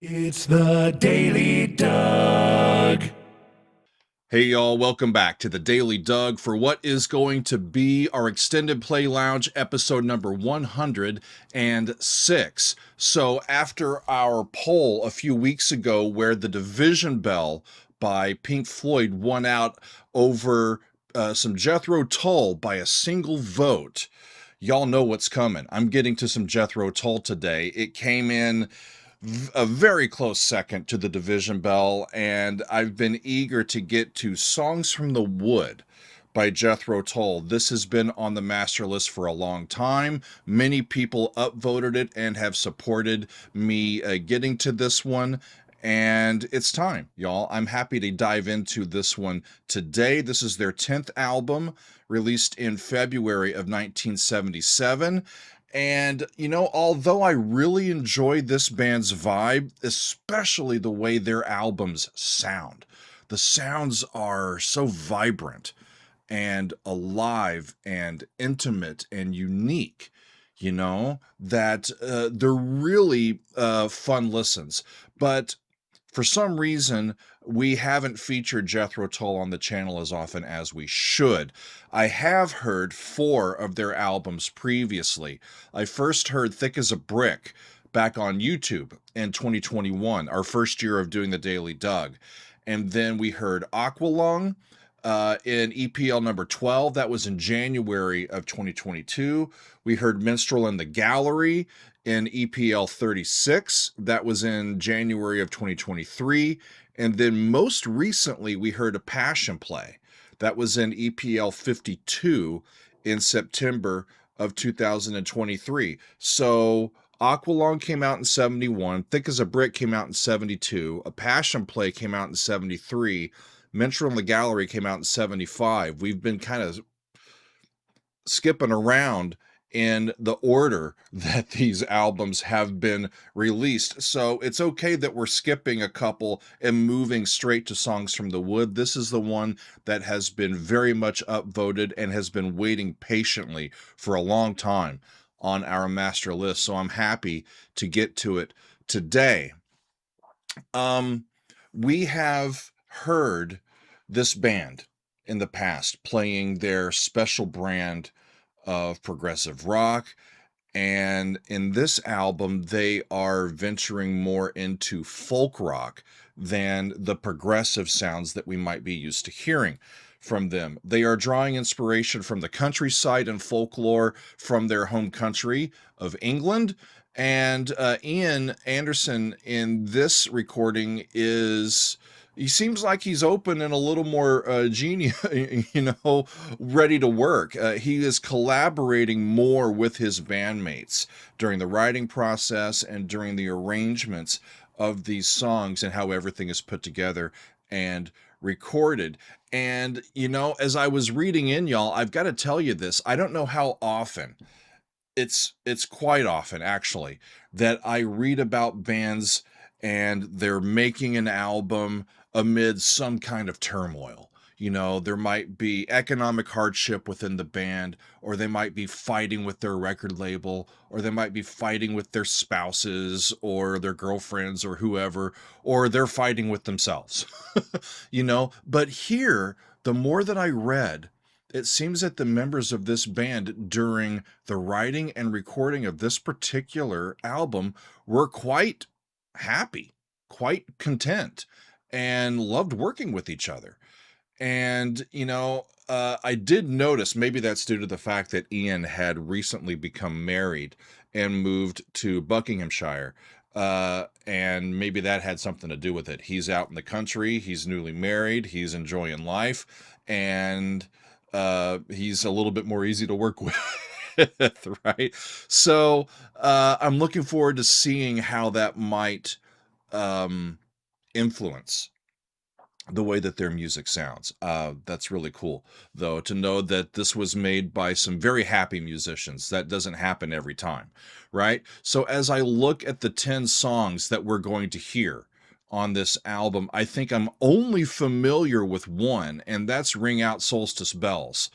It's the Daily Doug. Hey y'all, welcome back to the Daily Doug for what is going to be our Extended Play Lounge episode number 106. So after our poll a few weeks ago where the Division Bell by Pink Floyd won out over some Jethro Tull by a single vote, y'all know what's coming. I'm getting to some Jethro Tull today. It came in a very close second to the Division Bell, and I've been eager to get to Songs from the Wood by Jethro Tull. This has been on the master list for a long time. Many people upvoted it and have supported me getting to this one. And it's time, y'all. I'm happy to dive into this one today. This is their 10th album, released in February of 1977. And, although I really enjoy this band's vibe, especially the way their albums sound, the sounds are so vibrant and alive and intimate and unique, that they're really fun listens. But for some reason, we haven't featured Jethro Tull on the channel as often as we should. I have heard 4 of their albums previously. I first heard Thick as a Brick back on YouTube in 2021, our first year of doing the Daily Doug. And then we heard Aqualung in EPL number 12. That was in January of 2022. We heard Minstrel in the Gallery in EPL 36. That was in January of 2023. And then most recently, we heard a Passion Play. That was in EPL 52 in September of 2023. So Aqualung came out in 71. Thick as a Brick came out in 72. A Passion Play came out in 73. Minstrel in the Gallery came out in 75. We've been kind of skipping around in the order that these albums have been released. So it's okay that we're skipping a couple and moving straight to Songs from the Wood. This is the one that has been very much upvoted and has been waiting patiently for a long time on our master list. So I'm happy to get to it today. We have heard this band in the past playing their special brand of progressive rock, and in this album they are venturing more into folk rock than the progressive sounds that we might be used to hearing from them. They are drawing inspiration from the countryside and folklore from their home country of England. And Ian Anderson in this recording he seems like he's open and a little more genius, ready to work. He is collaborating more with his bandmates during the writing process and during the arrangements of these songs and how everything is put together and recorded. And, as I was reading in, y'all, I've got to tell you this. I don't know how often, it's quite often actually, that I read about bands and they're making an album amid some kind of turmoil. There might be economic hardship within the band, or they might be fighting with their record label, or they might be fighting with their spouses or their girlfriends or whoever, or they're fighting with themselves. But here, the more that I read, it seems that the members of this band during the writing and recording of this particular album were quite happy, quite content, and loved working with each other. And, I did notice, maybe that's due to the fact that Ian had recently become married and moved to Buckinghamshire. And maybe that had something to do with it. He's out in the country, he's newly married, he's enjoying life, and he's a little bit more easy to work with. Right? So I'm looking forward to seeing how that might influence the way that their music sounds. That's really cool, though, to know that this was made by some very happy musicians. That doesn't happen every time, right? So as I look at the 10 songs that we're going to hear on this album, I think I'm only familiar with one, and that's Ring Out Solstice Bells,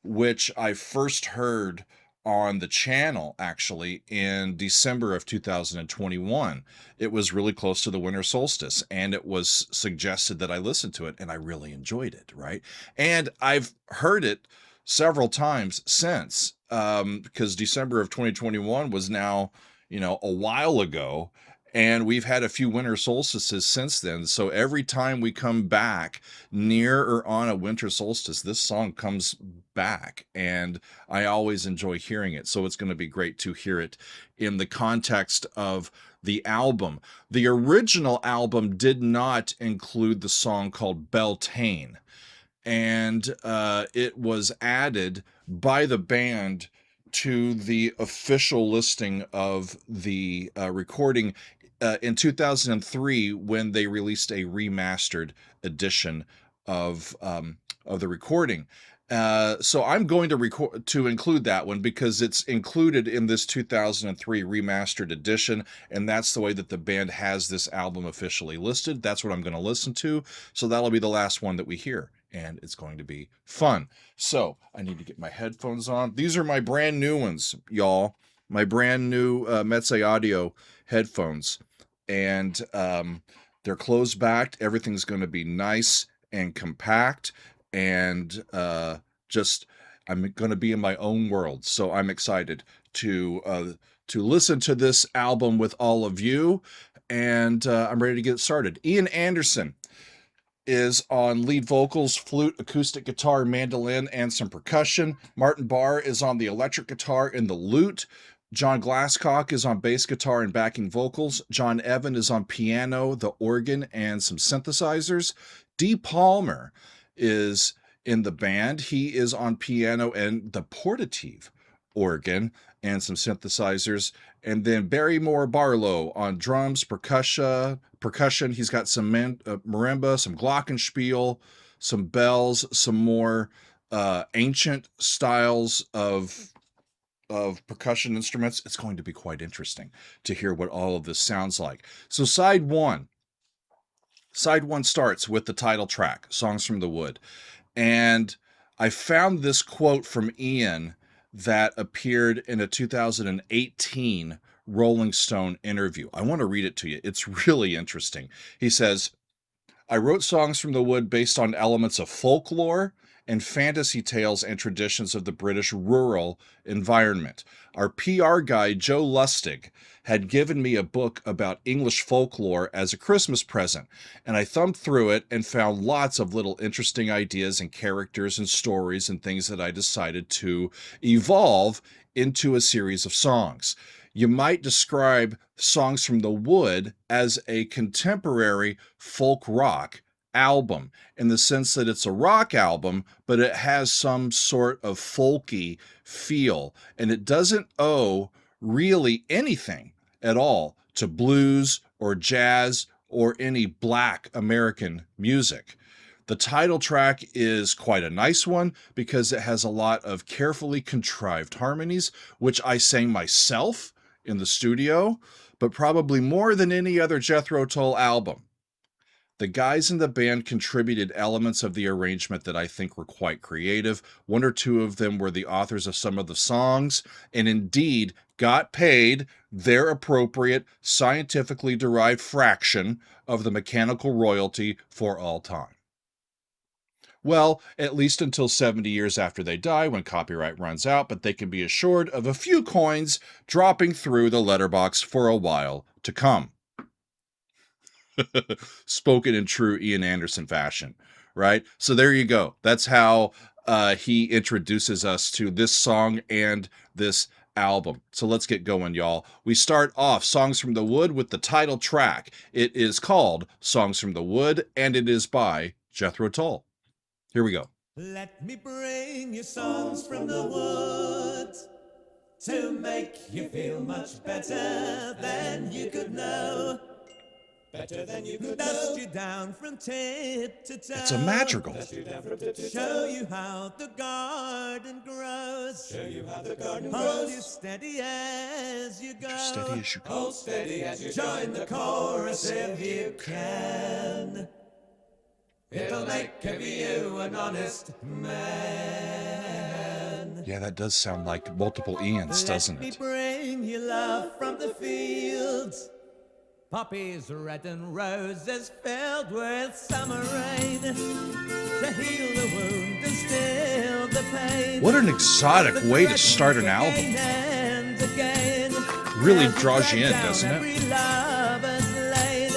which I first heard on the channel actually in December of 2021. It was really close to the winter solstice, and it was suggested that I listen to it, and I really enjoyed it, right? And I've heard it several times since, because December of 2021 was now, a while ago, and we've had a few winter solstices since then. So every time we come back near or on a winter solstice, this song comes back, and I always enjoy hearing it. So it's going to be great to hear it in the context of the album. The original album did not include the song called Beltane, and it was added by the band to the official listing of the recording in 2003 when they released a remastered edition of the recording. So I'm going to include that one because it's included in this 2003 remastered edition, and that's the way that the band has this album officially listed. That's what I'm going to listen to. So that'll be the last one that we hear, and it's going to be fun. So I need to get my headphones on. These are my brand new ones, y'all. My brand new Metsei Audio headphones, and they're closed backed. Everything's going to be nice and compact, and just I'm going to be in my own world. So I'm excited to listen to this album with all of you, and I'm ready to get started. Ian Anderson is on lead vocals, flute, acoustic guitar, mandolin, and some percussion. Martin Barr is on the electric guitar and the lute. John Glasscock is on bass guitar and backing vocals. John Evan is on piano, the organ, and some synthesizers. Dee Palmer is in the band. He is on piano and the portative organ and some synthesizers. And then Barrymore Barlow on drums, percussion. He's got some marimba, some glockenspiel, some bells, some more ancient styles of percussion instruments. It's going to be quite interesting to hear what all of this sounds like. So side one starts with the title track, Songs from the Wood. And I found this quote from Ian that appeared in a 2018 Rolling Stone interview. I want to read it to you. It's really interesting. He says, I wrote Songs from the Wood based on elements of folklore and fantasy tales and traditions of the British rural environment. Our PR guy, Joe Lustig, had given me a book about English folklore as a Christmas present, and I thumbed through it and found lots of little interesting ideas and characters and stories and things that I decided to evolve into a series of songs. You might describe Songs from the Wood as a contemporary folk rock album in the sense that it's a rock album, but it has some sort of folky feel, and it doesn't owe really anything at all to blues or jazz or any Black American music. The title track is quite a nice one because it has a lot of carefully contrived harmonies, which I sang myself in the studio, but probably more than any other Jethro Tull album. The guys in the band contributed elements of the arrangement that I think were quite creative. One or two of them were the authors of some of the songs, and indeed got paid their appropriate, scientifically derived fraction of the mechanical royalty for all time. Well, at least until 70 years after they die, when copyright runs out, but they can be assured of a few coins dropping through the letterbox for a while to come. Spoken in true Ian Anderson fashion, right? So there you go. That's how he introduces us to this song and this album. So let's get going, y'all. We start off Songs from the Wood with the title track. It is called Songs from the Wood, and it is by Jethro Tull. Here we go. Let me bring you songs from the woods to make you feel much better than you could know. Better than you could know. Dust you down from tip to toe. It's a madrigal. Show you how the garden grows. Show you how the garden grows. Hold you steady as you go. Steady as you go. Hold steady as you join the chorus if you can. It'll make of you an honest man. Yeah, that does sound like multiple Ians, doesn't Let it? me bring you love from the fields. Poppies red and roses filled with summer rain to heal the wound and still the pain. What an exotic way to start an album. And again, Really draws you in, doesn't it? every lover's lane.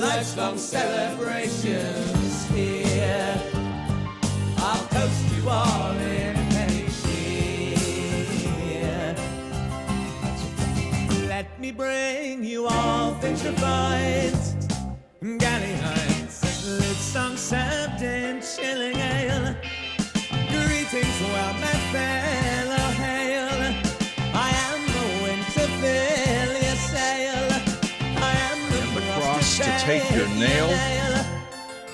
Lifelong celebrations here. I'll toast you all in any cheer. Let me bring you all things refined. Galley heights and lit songs served in chilling ale. Greetings, well met fellow hail. I am the wind to fill your sail. I am the cross to take your nail.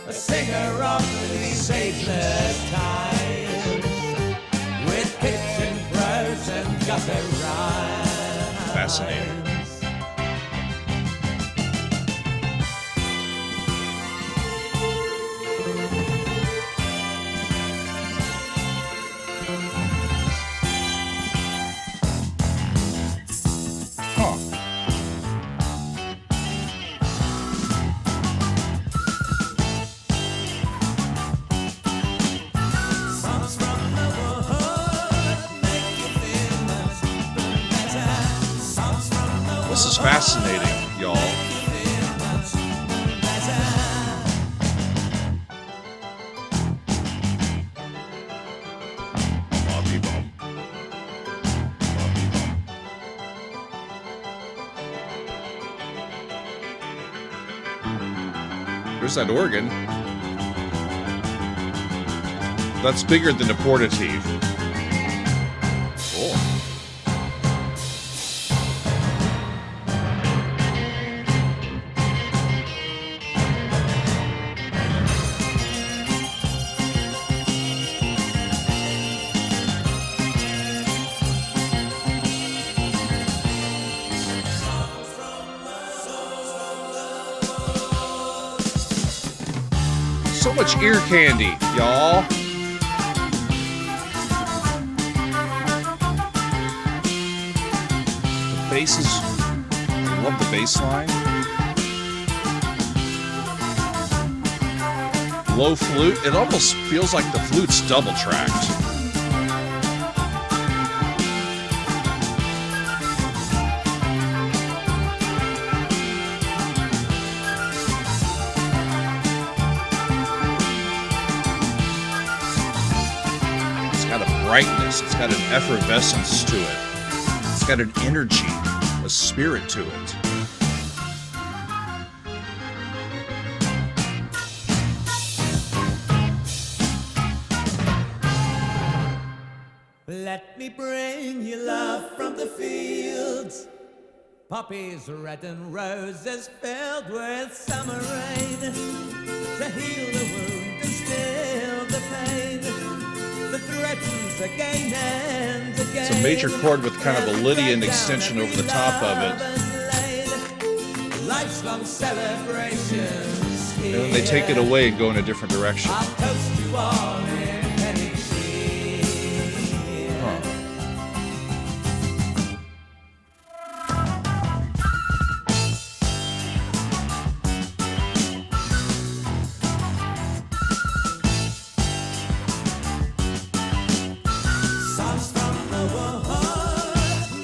A singer of these ageless times, with pitch and prose and gutter rhymes. Fascinating. Songs from the wood make you feel much better. Songs from the This is fascinating, y'all. feel much better. Bobby bum. Bobby bum. There's that organ. That's bigger than a portative. Cool. So much ear candy, y'all. The bass is, I love the bass line. Low flute, it almost feels like the flute's double tracked. It's got a brightness, it's got an effervescence to it. It's got an energy, a spirit to it. Let me bring you love from the fields. Poppies red and roses filled with summer rain to heal the wound and still the pain that threatens again and again. It's a major chord with kind of a Lydian extension over the top of it. Life's long celebrations. And then they take it away and go in a different direction. I'll toast you all in any Huh. songs from the wood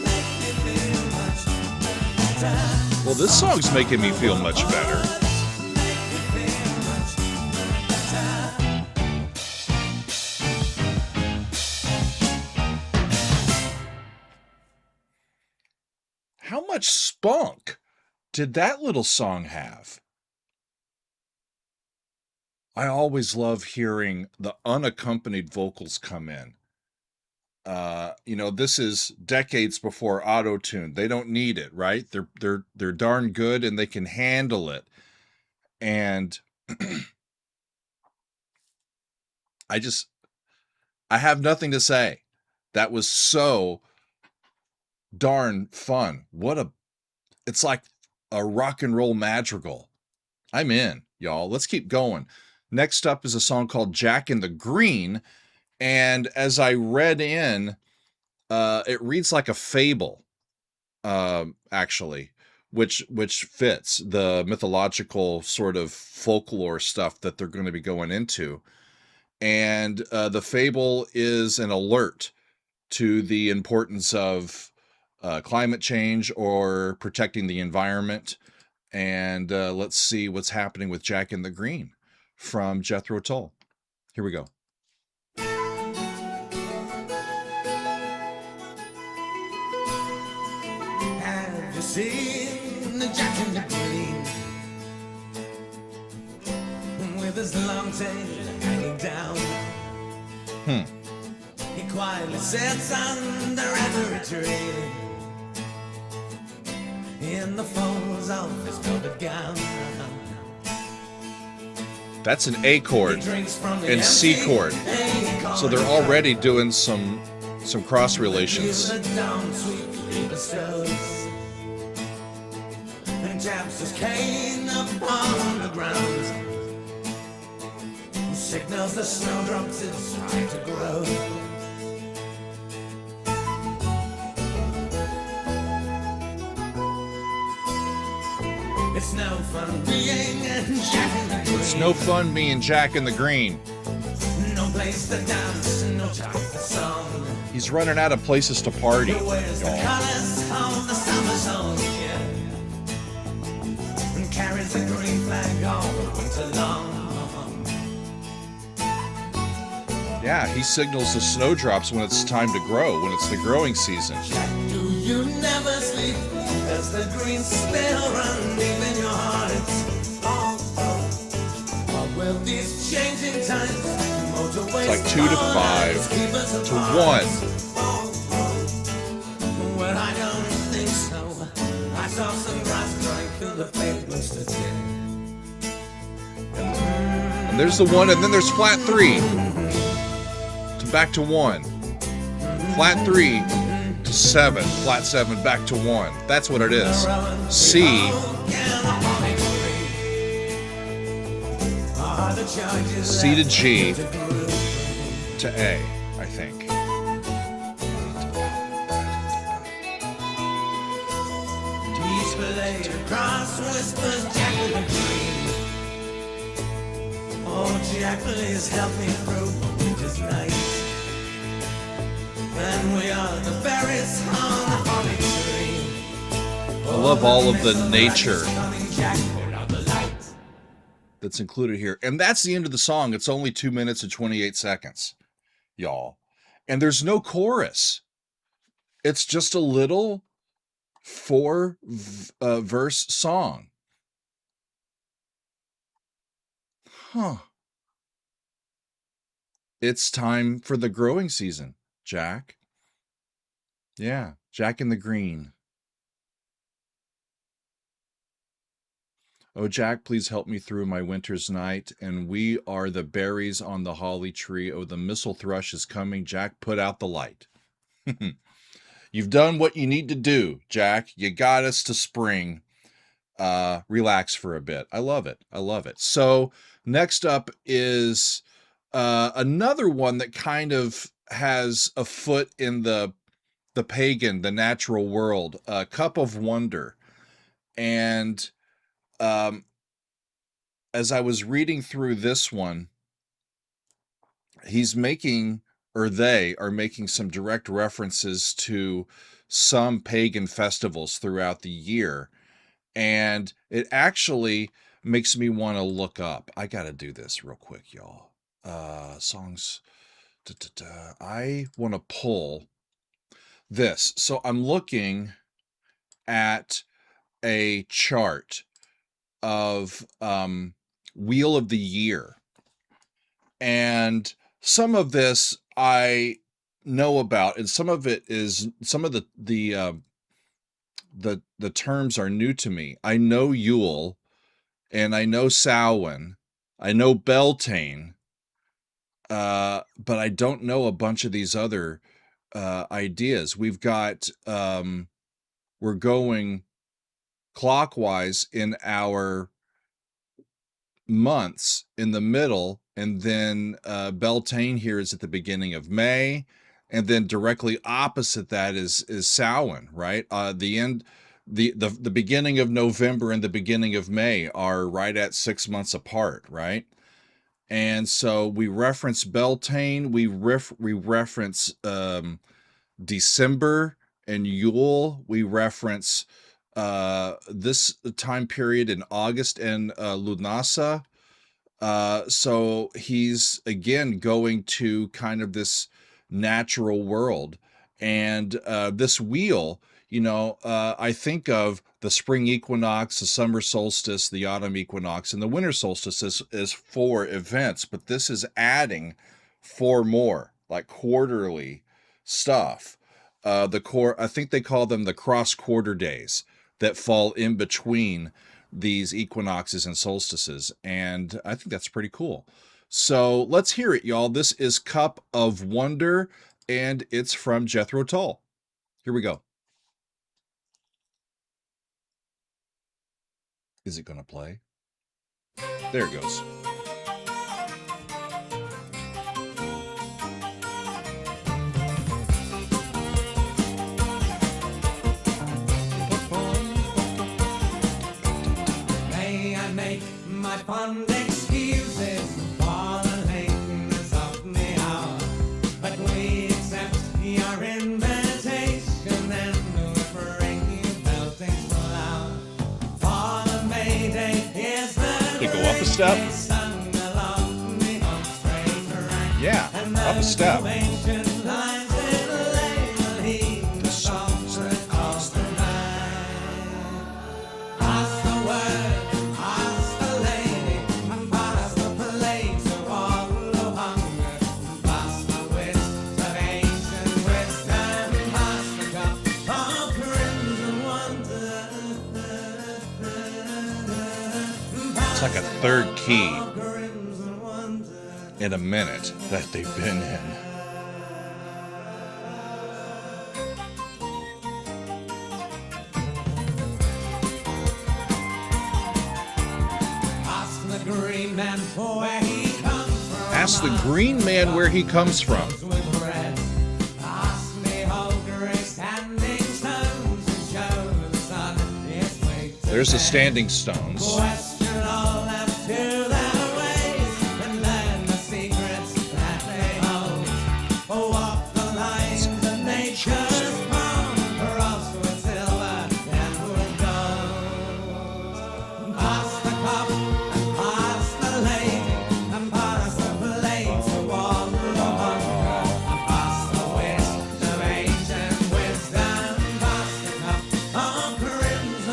make me feel much better. Well, this song's making me feel much better. Make me feel much better. How much spunk did that little song have? I always love hearing the unaccompanied vocals come in. This is decades before auto-tune. They don't need it, right? They're darn good and they can handle it. And I have nothing to say. That was so darn fun. It's like a rock and roll madrigal. I'm in, y'all. Let's keep going. Next up is a song called Jack in the Green. And as I read in, it reads like a fable, actually, which fits the mythological sort of folklore stuff that they're going to be going into. And the fable is an alert to the importance of climate change or protecting the environment. And let's see what's happening with Jack in the Green from Jethro Tull. Here we go. Have you seen the Jack in the Green? With his long tail hanging down. He quietly sits under every tree in the folds of his velvet gown. That's an A chord and C chord. So they're already doing some cross relations. And taps his cane upon the ground. Signals the snowdrops it's time to grow. It's no fun being Jack in the Green. It's no fun being Jack in the Green. No place to dance, no time for song. He's running out of places to party, He wears the y'all. colors of the summer song, yeah. And carries the green flag all winter long. Yeah, he signals the snowdrops when it's time to grow, when it's the growing season. Jack, do you never sleep? Does the green spell run deep in your heart? It's or will these changing times motorways It's like 2 to 5 keep us to apart? 1. Well, I don't think so. I saw some grass growing through the pavements today. And there's the 1, and then there's flat 3. Back to 1. Flat 3 to 7. Flat 7 back to 1. That's what it is. C. C to G to A, I think. Cross whispers Jack in the Green. Oh, Jack, please help me through the winter's night. And we are the berries on the holly tree. I love all of the nature that's included here. And that's the end of the song. It's only 2 minutes and 28 seconds, y'all. And there's no chorus. It's just a little 4-verse song. Huh. It's time for the growing season, Jack. Yeah, Jack in the Green. Oh, Jack, please help me through my winter's night. And we are the berries on the holly tree. Oh, the missel thrush is coming. Jack, put out the light. You've done what you need to do, Jack. You got us to spring. Relax for a bit. I love it. I love it. So next up is another one that kind of has a foot in the pagan, the natural world, Cup of Wonder. And as I was reading through this one, he's making, or they are making, some direct references to some pagan festivals throughout the year. And it actually makes me want to look up. I got to do this real quick, y'all. Songs. I want to pull this. So I'm looking at a chart of Wheel of the Year. And some of this I know about, and some of it is, some of the terms are new to me. I know Yule, and I know Samhain, I know Beltane, but I don't know a bunch of these other ideas. We've got, we're going clockwise in our months. In the middle And then Beltane here is at the beginning of May. And then directly opposite that is Samhain, right? The beginning of November and the beginning of May are right at 6 months apart, right? And so we reference Beltane, we reference December and Yule, we reference this time period in August and Lunasa. So he's again going to kind of this natural world. And this wheel, I think of the spring equinox, the summer solstice, the autumn equinox, and the winter solstice as 4 events, but this is adding 4 more, like quarterly stuff. I think they call them the cross quarter days that fall in between these equinoxes and solstices, and I think that's pretty cool. So let's hear it, y'all. This is Cup of Wonder, and it's from Jethro Tull. Here we go. Is it going to play? There it goes. May I make my fond excuses for the lateness of the hour, but we accept your invitation and we'll bring you belting flower. For the May Day is the Could go up a step. Yeah, up a step. It's like a third key in a minute that they've been in. Ask the green man where he comes from. There's the standing stones.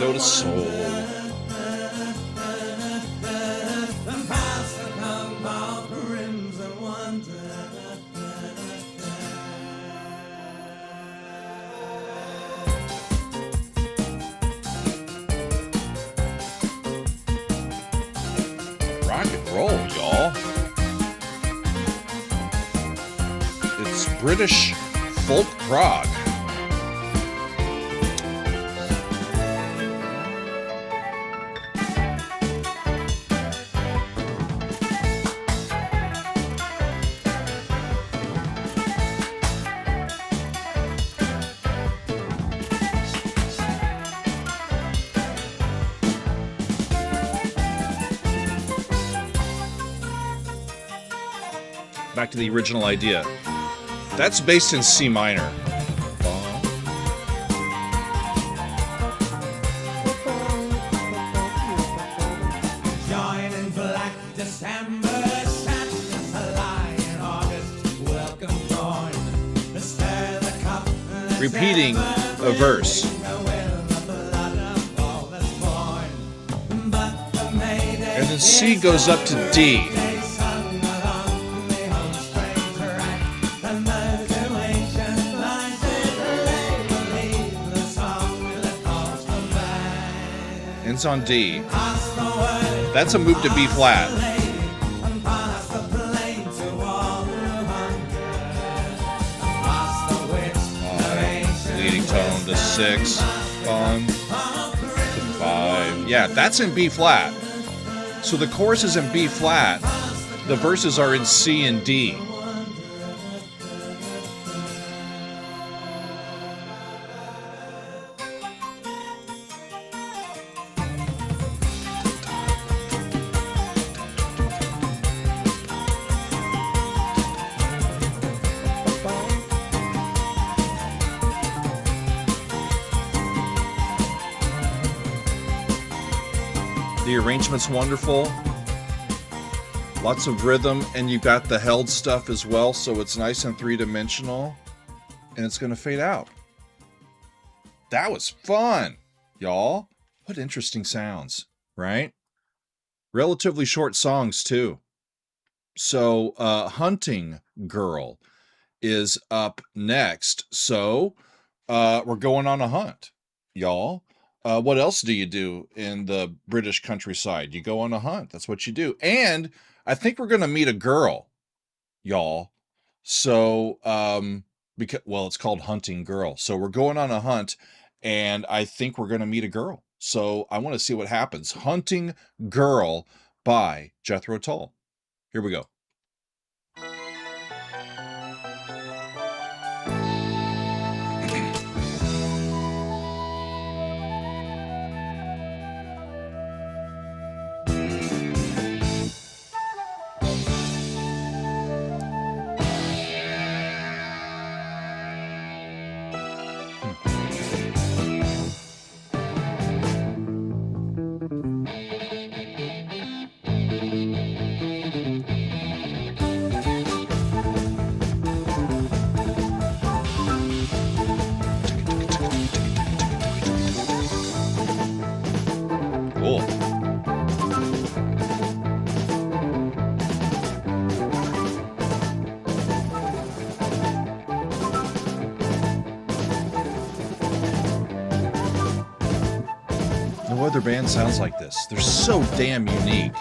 Go to Soul. Rock and roll, y'all. It's British folk prog. Back to the original idea. That's based in C minor. Repeating a verse. And then C goes up to D. It's on D. That's a move to B flat. Leading tone to 6 on to 5. Yeah, that's in B flat. So the chorus is in B flat, The verses are in C and D. The arrangement's wonderful. Lots of rhythm, and you've got the held stuff as well, so it's nice and three-dimensional, and it's going to fade out. That was fun, y'all. What interesting sounds, right? Relatively short songs, too. So, Hunting Girl is up next. So, we're going on a hunt, y'all. What else do you do in the British countryside? You go on a hunt. That's what you do. And I think we're going to meet a girl, y'all. So, because, well, it's called Hunting Girl. So we're going on a hunt, and I think we're going to meet a girl. So I want to see what happens. Hunting Girl by Jethro Tull. Here we go. Cool. No other band sounds like this. They're so damn unique.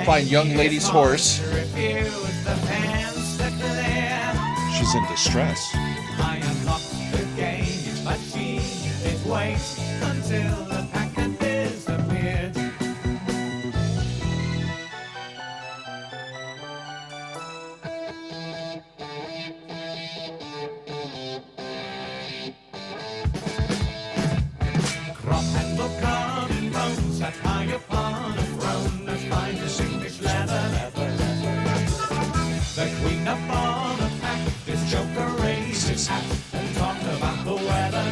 Fine young lady's horse. She's in distress. I unlocked the gate, but she did wait until the packet disappeared. Crop and look on bones sat high upon a throne of finest English leather. The queen upon a pack, this joker raised his hat and talked about the weather.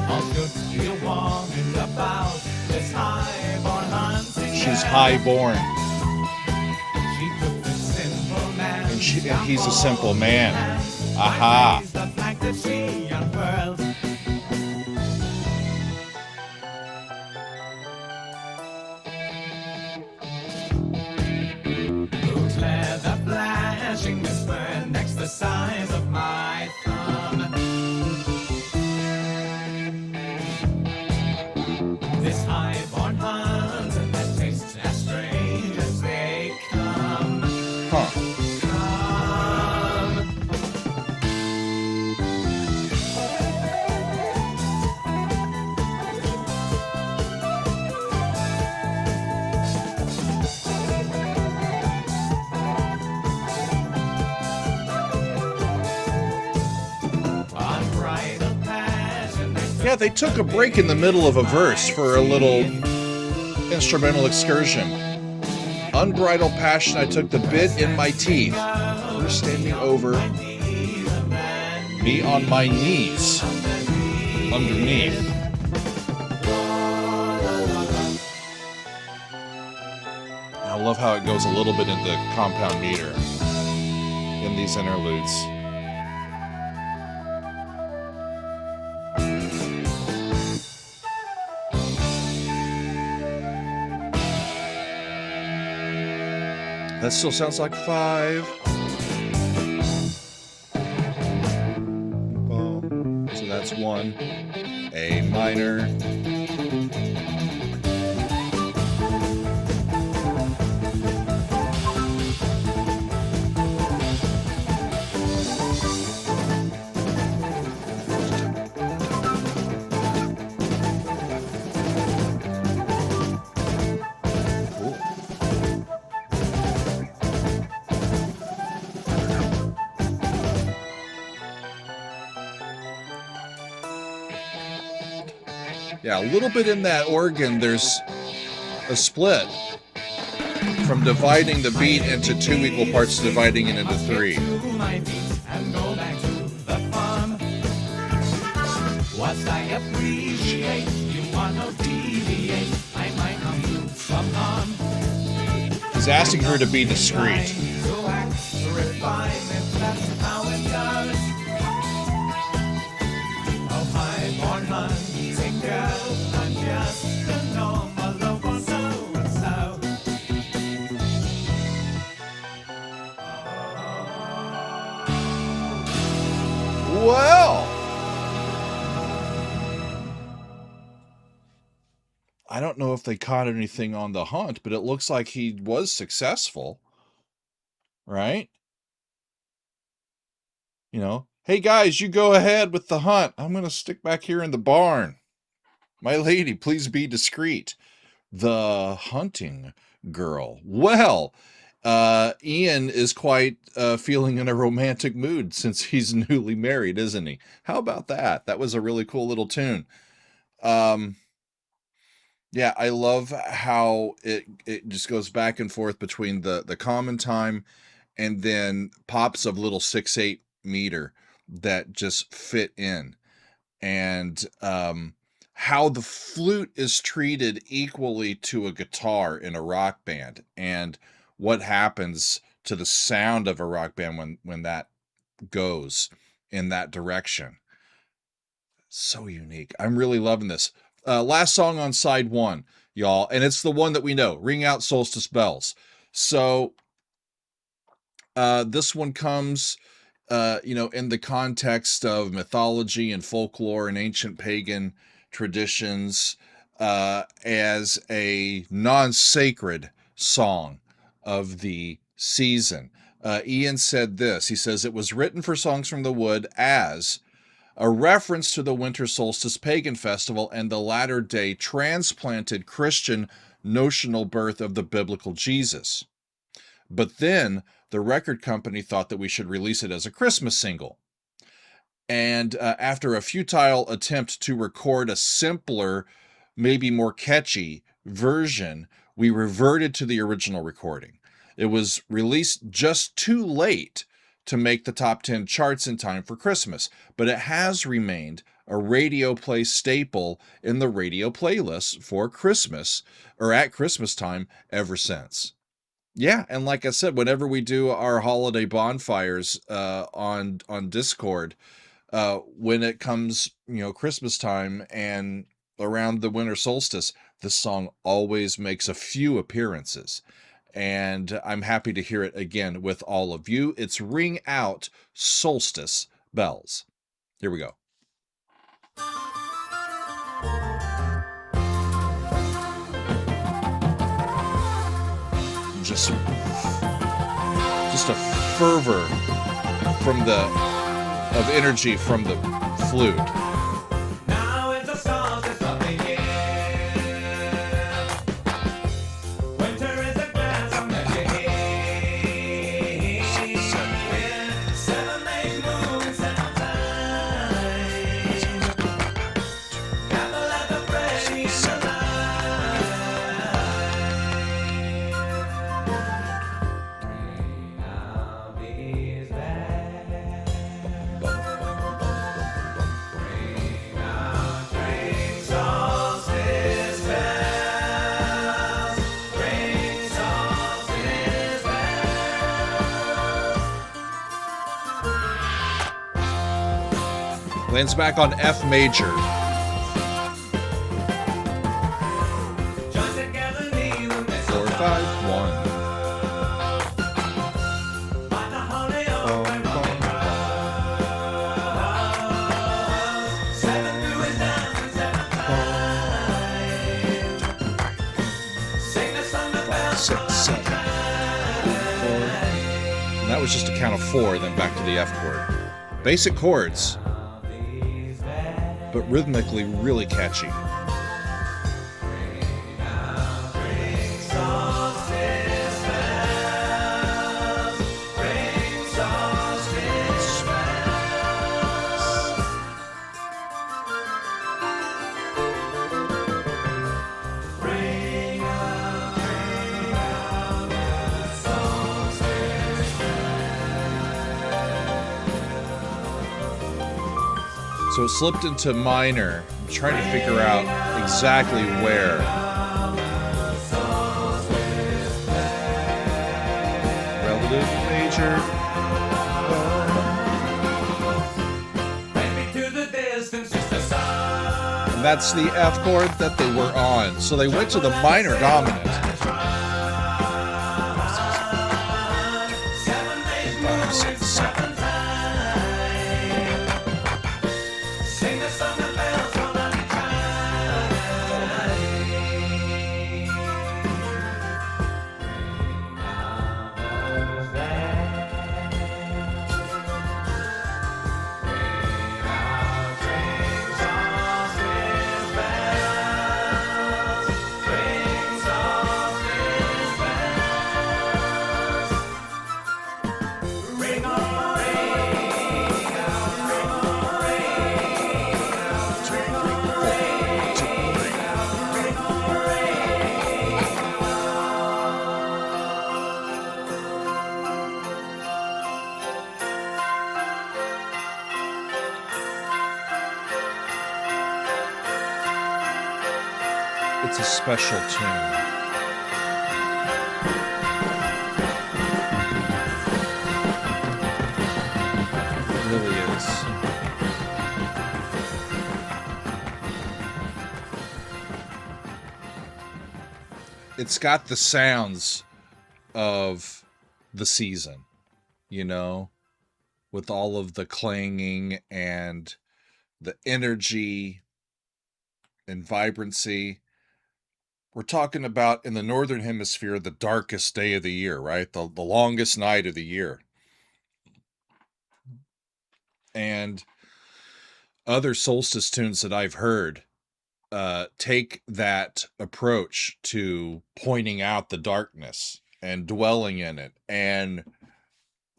All good feel warm and about this high-born hunting. She's high-born. She took the simple man, And he's a simple man. Aha. the flag that she unfurled. Boot leather flashing this burn next the size of my thumb. This high-born hunt and that tastes as strange as they come. Huh. Come. Unbridled passion. Yeah, they took a break in the middle of a verse for a little instrumental excursion. Unbridled passion, I took the bit in my teeth. Her standing over me on my knees. Underneath. I love how it goes a little bit into compound meter in these interludes. That still sounds like 5. So that's 1. A minor. Yeah, a little bit in that organ, there's a split from dividing the beat into 2 equal parts to dividing it into 3. He's asking her to be discreet. Well, I don't know if they caught anything on the hunt, but it looks like he was successful, right? You know, hey guys, you go ahead with the hunt. I'm going to stick back here in the barn. My lady, please be discreet. The hunting girl. Well, Ian is quite feeling in a romantic mood since he's newly married, isn't he? How about that? That was a really cool little tune. Yeah, I love how it just goes back and forth between the common time and then pops of little 6/8 meter that just fit in. And how the flute is treated equally to a guitar in a rock band, and what happens to the sound of a rock band when that goes in that direction. So unique. I'm really loving this. Last song on side 1, y'all, and it's the one that we know, Ring Out Solstice Bells. So this one comes in the context of mythology and folklore and ancient pagan traditions, as a non-sacred song of the season. Ian said this. He says, it was written for Songs from the Wood as a reference to the winter solstice pagan festival and the latter-day transplanted Christian notional birth of the biblical Jesus. But then the record company thought that we should release it as a Christmas single. And after a futile attempt to record a simpler, maybe more catchy version, we reverted to the original recording. It was released just too late to make the top 10 charts in time for Christmas, but it has remained a radio play staple in the radio playlists for Christmas, or at Christmas time, ever since. Yeah, and like I said, whenever we do our holiday bonfires on Discord, when it comes, Christmas time and around the winter solstice, this song always makes a few appearances. And I'm happy to hear it again with all of you. It's Ring Out Solstice Bells. Here we go. Just a fervor of energy from the flute. Now it's the solstice of the year. Winter is the grass on the hay. 7 days moon, 7 times. Apple at the praise of Lands back on F major. Join together, kneel and 4, 5, 1. was just a count of 4, then back to the F chord. Basic chords, but rhythmically really catchy. So it slipped into minor. I'm trying to figure out exactly where. Relative major. And that's the F chord that they were on. So they went to the minor dominant. It's a special tune. It really is. It's got the sounds of the season, you know, with all of the clanging and the energy and vibrancy. We're talking about, in the Northern Hemisphere, the darkest day of the year, right? The longest night of the year. And other solstice tunes that I've heard take that approach to pointing out the darkness and dwelling in it. And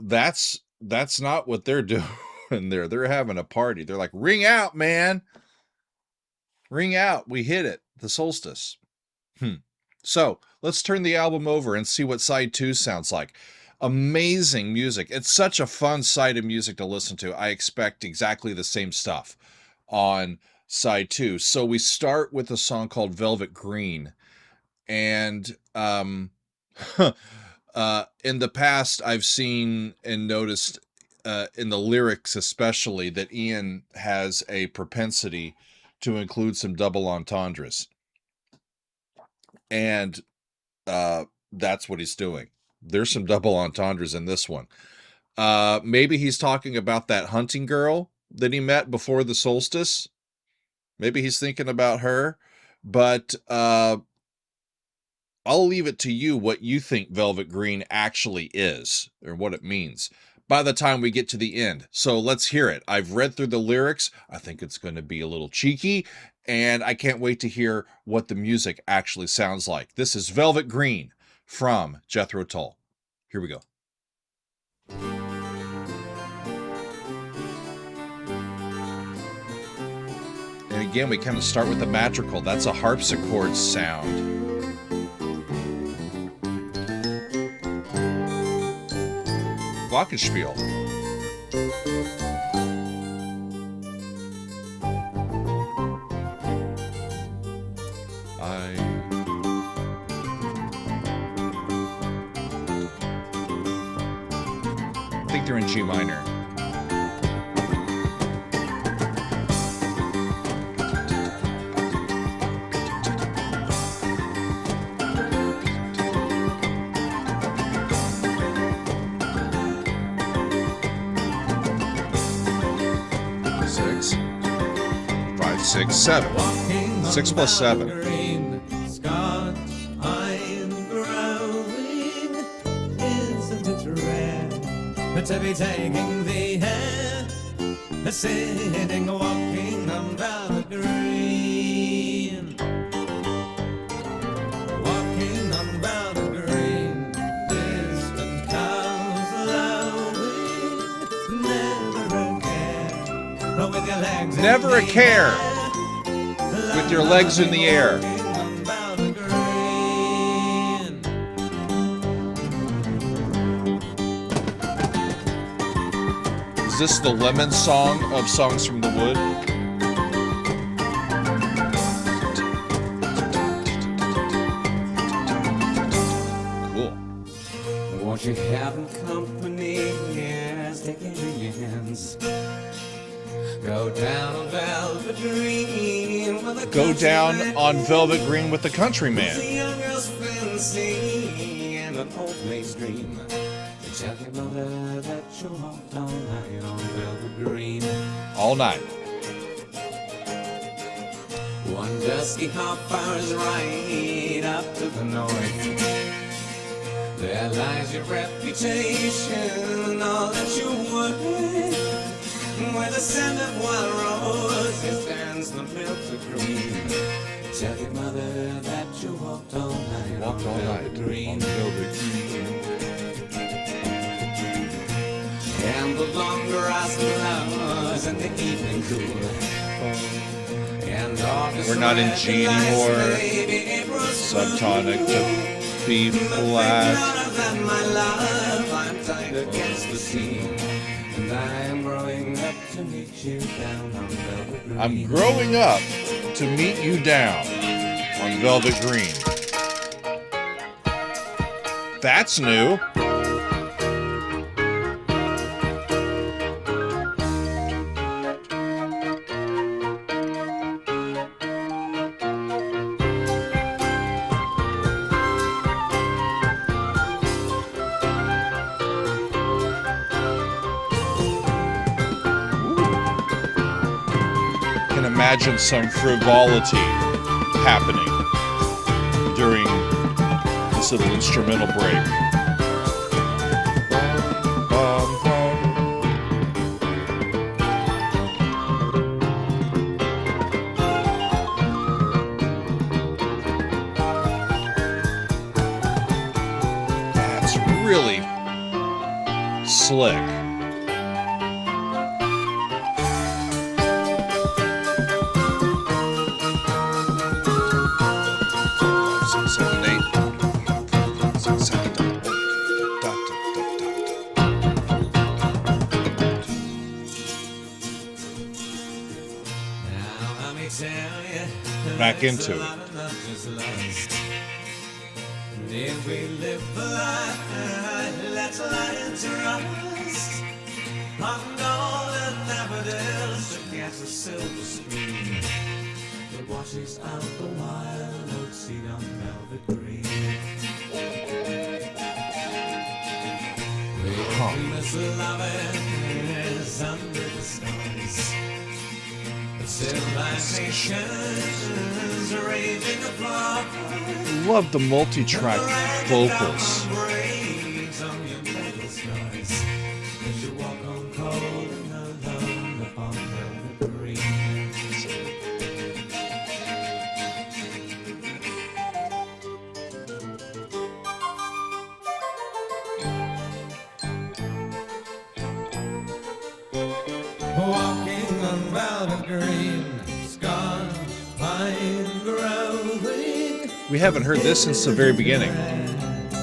that's not what they're doing there. They're having a party. They're like, ring out, man. Ring out. We hit it. The solstice. So let's turn the album over and see what side 2 sounds like. Amazing music. It's such a fun side of music to listen to. I expect exactly the same stuff on side 2. So we start with a song called Velvet Green. And in the past, I've seen and noticed in the lyrics especially that Ian has a propensity to include some double entendres. And that's what he's doing. There's some double entendres in this one. Maybe he's talking about that hunting girl that he met before the solstice. Maybe he's thinking about her. But I'll leave it to you what you think Velvet Green actually is, or what it means, by the time we get to the end. So let's hear it. I've read through the lyrics. I think it's going to be a little cheeky, and I can't wait to hear what the music actually sounds like. This is Velvet Green from Jethro Tull. Here we go. And again, we kind of start with the madrigal. That's a harpsichord sound. Glockenspiel. I think they're in G minor. Six, 5, 6, 7. 6 plus 7. but to be taking the air, sitting, walking on velvet green, walking on velvet green, distant cows lowing, never a care, with your legs in the Never a care with your legs in the air. Is this the Lemon song of Songs from the Wood? Cool. Won't you have company? Yes, take it in your hands. Go down on velvet green with the Go down on Velvet Green with the The Countryman. young girl's fancy and an old maid's dream. Tell your mother that you walked all night on velvet green. All night. One dusky hot fire's right up to the north. There lies your reputation and all that you worth. Where the scent of wild roses stands the milk green. Tell your mother that you walked all night Walked all on night velvet green. on Velvet Green. And the long grass flowers in the evening cool. And August We're not in G anymore. Subtonic to B flat. My love, I'm tied against the sea. And I am growing up to meet you down on velvet green. I'm growing up to meet you down on Velvet Green. That's new. Can imagine some frivolity happening during this little instrumental break. That's really slick. Back into it. If we live the life, let's lie into trust. On golden daffodils to catch a silver stream that washes out the wild oat seed on velvet green. Famous loving is under the stars. Civilization's raging apart. Love the multi-track vocals. Walking on velvet green, scarred pine growing. We haven't heard this since the very beginning.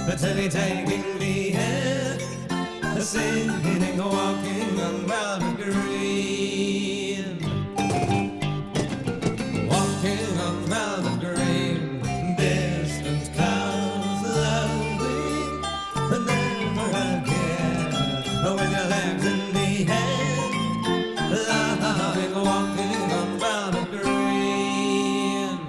But to be taking the air, singing, walking on velvet green. Walking on velvet green, distant cows lowing, never again, with your legs in the air. Walking on velvet green.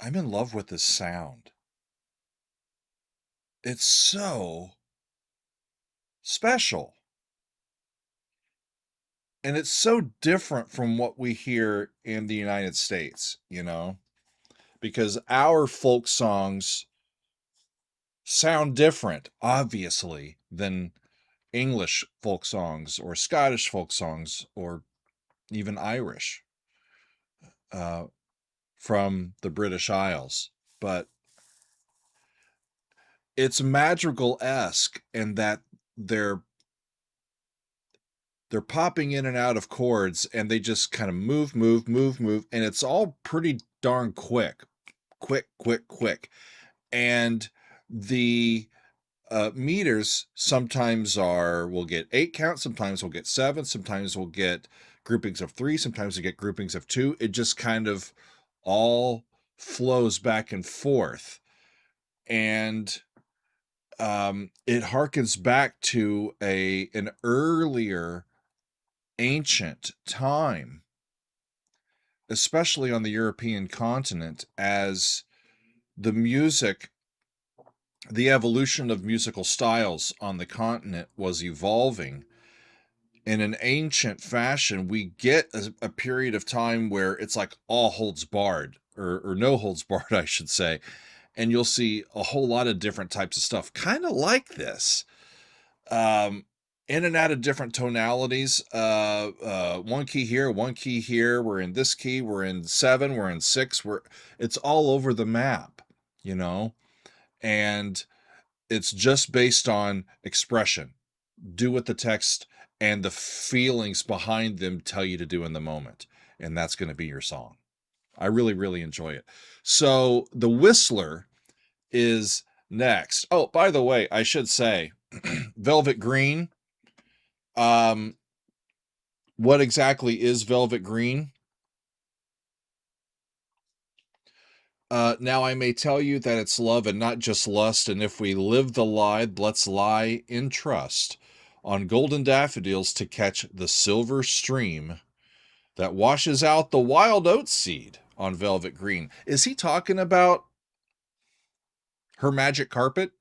I'm in love with this sound. It's so special. And it's so different from what we hear in the United States, you know, because our folk songs sound different, obviously, than English folk songs or Scottish folk songs or even Irish from the British Isles. But it's madrigal-esque in that they're popping in and out of chords, and they just kind of move, and it's all pretty darn quick. And the meters sometimes we'll get 8 counts, sometimes we'll get 7, sometimes we'll get groupings of 3, sometimes we get groupings of 2. It just kind of all flows back and forth. And it harkens back to an earlier ancient time, especially on the European continent, as the evolution of musical styles on the continent was evolving in an ancient fashion. We get a period of time where it's like all holds barred, or no holds barred, I should say. And you'll see a whole lot of different types of stuff, kind of like this. In and out of different tonalities, one key here, one key here, we're in this key, we're in 7, we're in 6, it's all over the map, you know, and it's just based on expression. Do what the text and the feelings behind them tell you to do in the moment, and that's going to be your song. I really, really enjoy it. So the Whistler is next. Oh, by the way, I should say, Velvet Green. What exactly is Velvet Green? Now I may tell you that it's love and not just lust, and if we live the lie, let's lie in trust on golden daffodils to catch the silver stream that washes out the wild oat seed on Velvet Green. Is he talking about her magic carpet?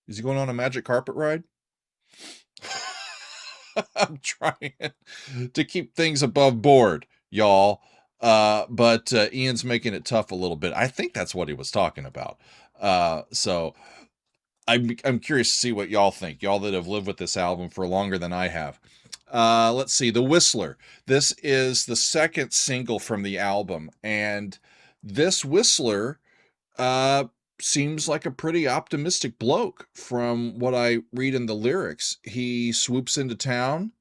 Is he going on a magic carpet ride? I'm trying to keep things above board, y'all. But Ian's making it tough a little bit. I think that's what he was talking about. So I'm curious to see what y'all think, y'all that have lived with this album for longer than I have. Let's see, The Whistler. This is the second single from the album, and this Whistler seems like a pretty optimistic bloke from what I read in the lyrics. He swoops into town,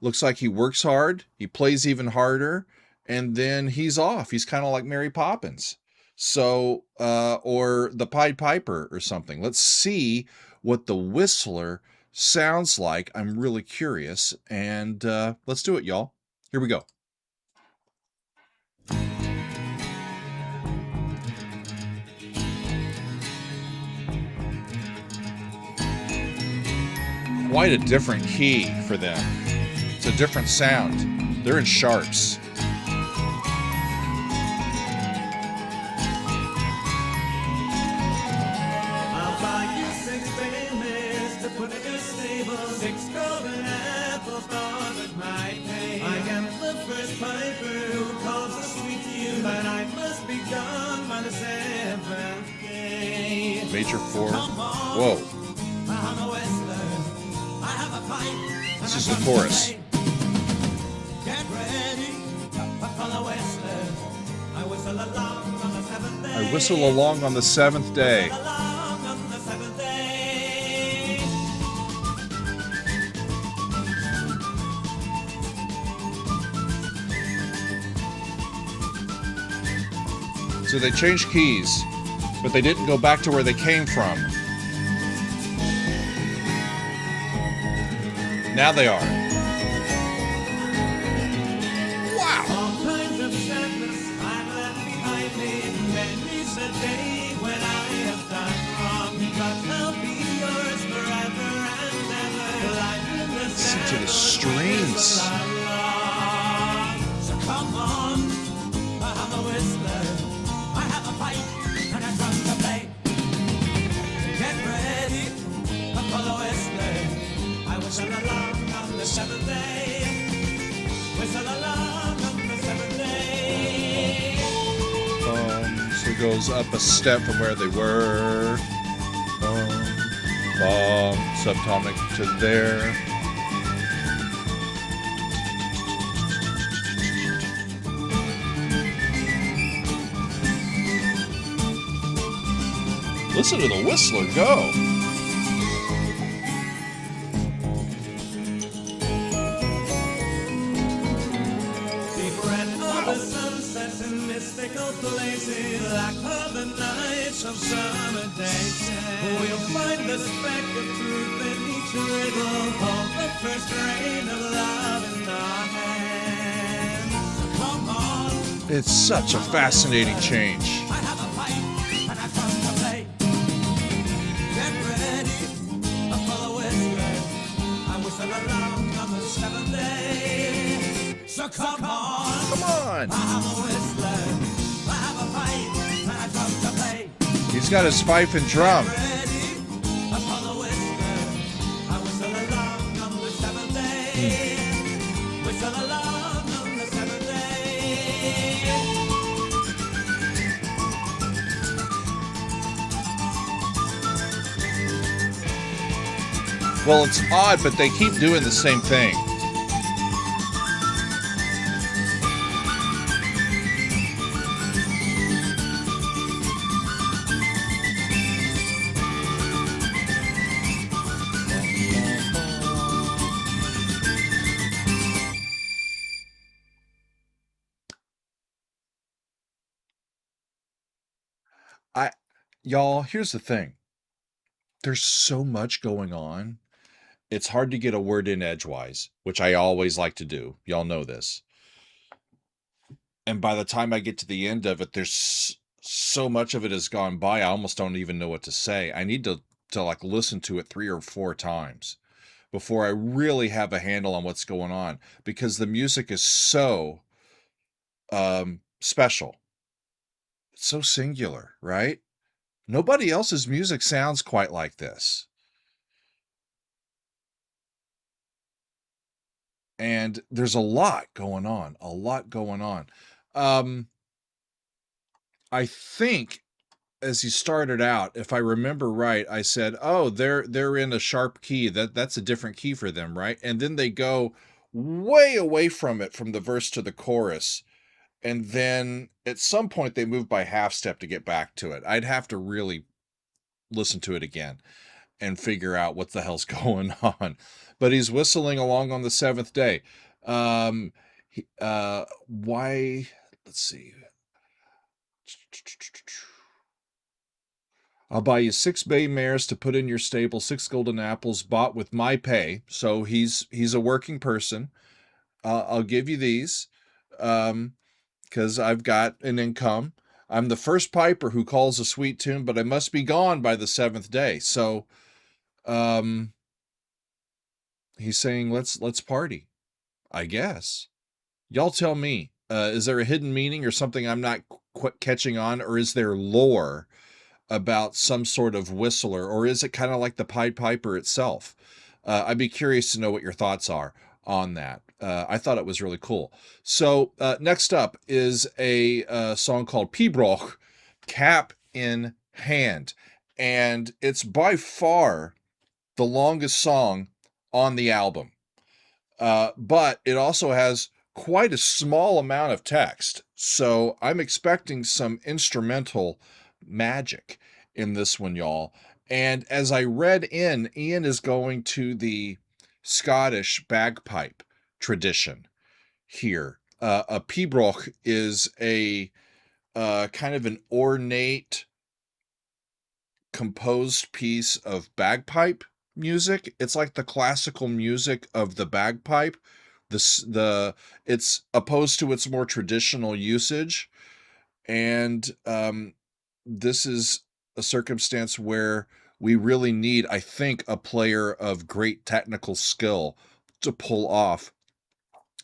looks like he works hard, he plays even harder, and then he's off. He's kind of like Mary Poppins. So, or the Pied Piper or something. Let's see what the Whistler sounds like. I'm really curious, and let's do it, y'all. Here we go. Quite a different key for them. It's a different sound. They're in sharps. I'll buy you 6 babies to put in your stable, 6 golden apples for my pay. I am the first piper who calls a sweet to you, but I must be gone by the 7th day. Major 4. Whoa. I'm a whistler. I have a pipe. This is the chorus. Get ready for the whistler. I whistle along on the 7th day. I whistle along on the 7th day. Along on the 7th day. So they changed keys, but they didn't go back to where they came from. Now they are. Wow! All kinds of sadness I've left behind me. Many's the day when I have done wrong, but I'll be yours forever and ever. Life in the Listen to the strings. So come on, I'm a whistler. I have a pipe. seventh day. Whistle along on the seventh day. So it goes up a step from where they were. Subtonic to there. Listen to the whistler go. Deep red of the sunsets in mystical places, like other nights of summer days. We'll find the speck of truth in each riddle, hold the first grain of love in our hands. Come on. It's such a fascinating change. I have a pipe and I've come to play. Get ready for the whistler. I whistle along on the seventh day. So come on. Come on. I have a whistler. I have a pipe and I've come to play. He's got his fife and drum. Get ready for the whistler. I whistle along on the seventh day. Whistle along on the seventh day. Well, it's odd, but they keep doing the same thing. Y'all, here's the thing. There's so much going on. It's hard to get a word in edgewise, which I always like to do. Y'all know this. And by the time I get to the end of it, there's so much of it has gone by, I almost don't even know what to say. I need to like listen to it 3 or 4 times before I really have a handle on what's going on, because the music is so special. It's so singular, right? Nobody else's music sounds quite like this. And there's a lot going on. I think as he started out, if I remember right, I said, "Oh, they're in a sharp key. That's a different key for them, right?" And then they go way away from it, from the verse to the chorus. And then at some point they move by half step to get back to it. I'd have to really listen to it again and figure out what the hell's going on. But he's whistling along on the 7th day. Why? Let's see. I'll buy you 6 bay mares to put in your stable, 6 golden apples bought with my pay. So he's a working person. I'll give you these. Because I've got an income. I'm the first piper who calls a sweet tune, but I must be gone by the 7th day. So, he's saying, let's party, I guess. Y'all tell me, is there a hidden meaning or something I'm not catching on, or is there lore about some sort of whistler, or is it kind of like the Pied Piper itself? I'd be curious to know what your thoughts are on that. I thought it was really cool. So next up is a song called Pibroch, Cap in Hand. And it's by far the longest song on the album. But it also has quite a small amount of text. So I'm expecting some instrumental magic in this one, y'all. And as I read in, Ian is going to the Scottish bagpipe tradition here. A pibroch is a kind of an ornate composed piece of bagpipe music. It's like the classical music of the bagpipe. It's opposed to its more traditional usage. And this is a circumstance where we really need, I think, a player of great technical skill to pull off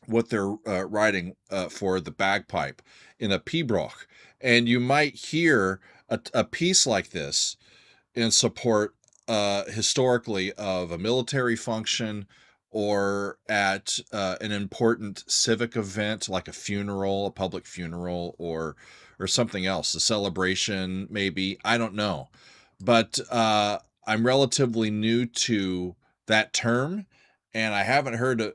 what they're writing for the bagpipe in a pibroch. And you might hear a piece like this in support historically of a military function or at an important civic event like a funeral, a public funeral, or something else, a celebration maybe. I don't know. But I'm relatively new to that term, and I haven't heard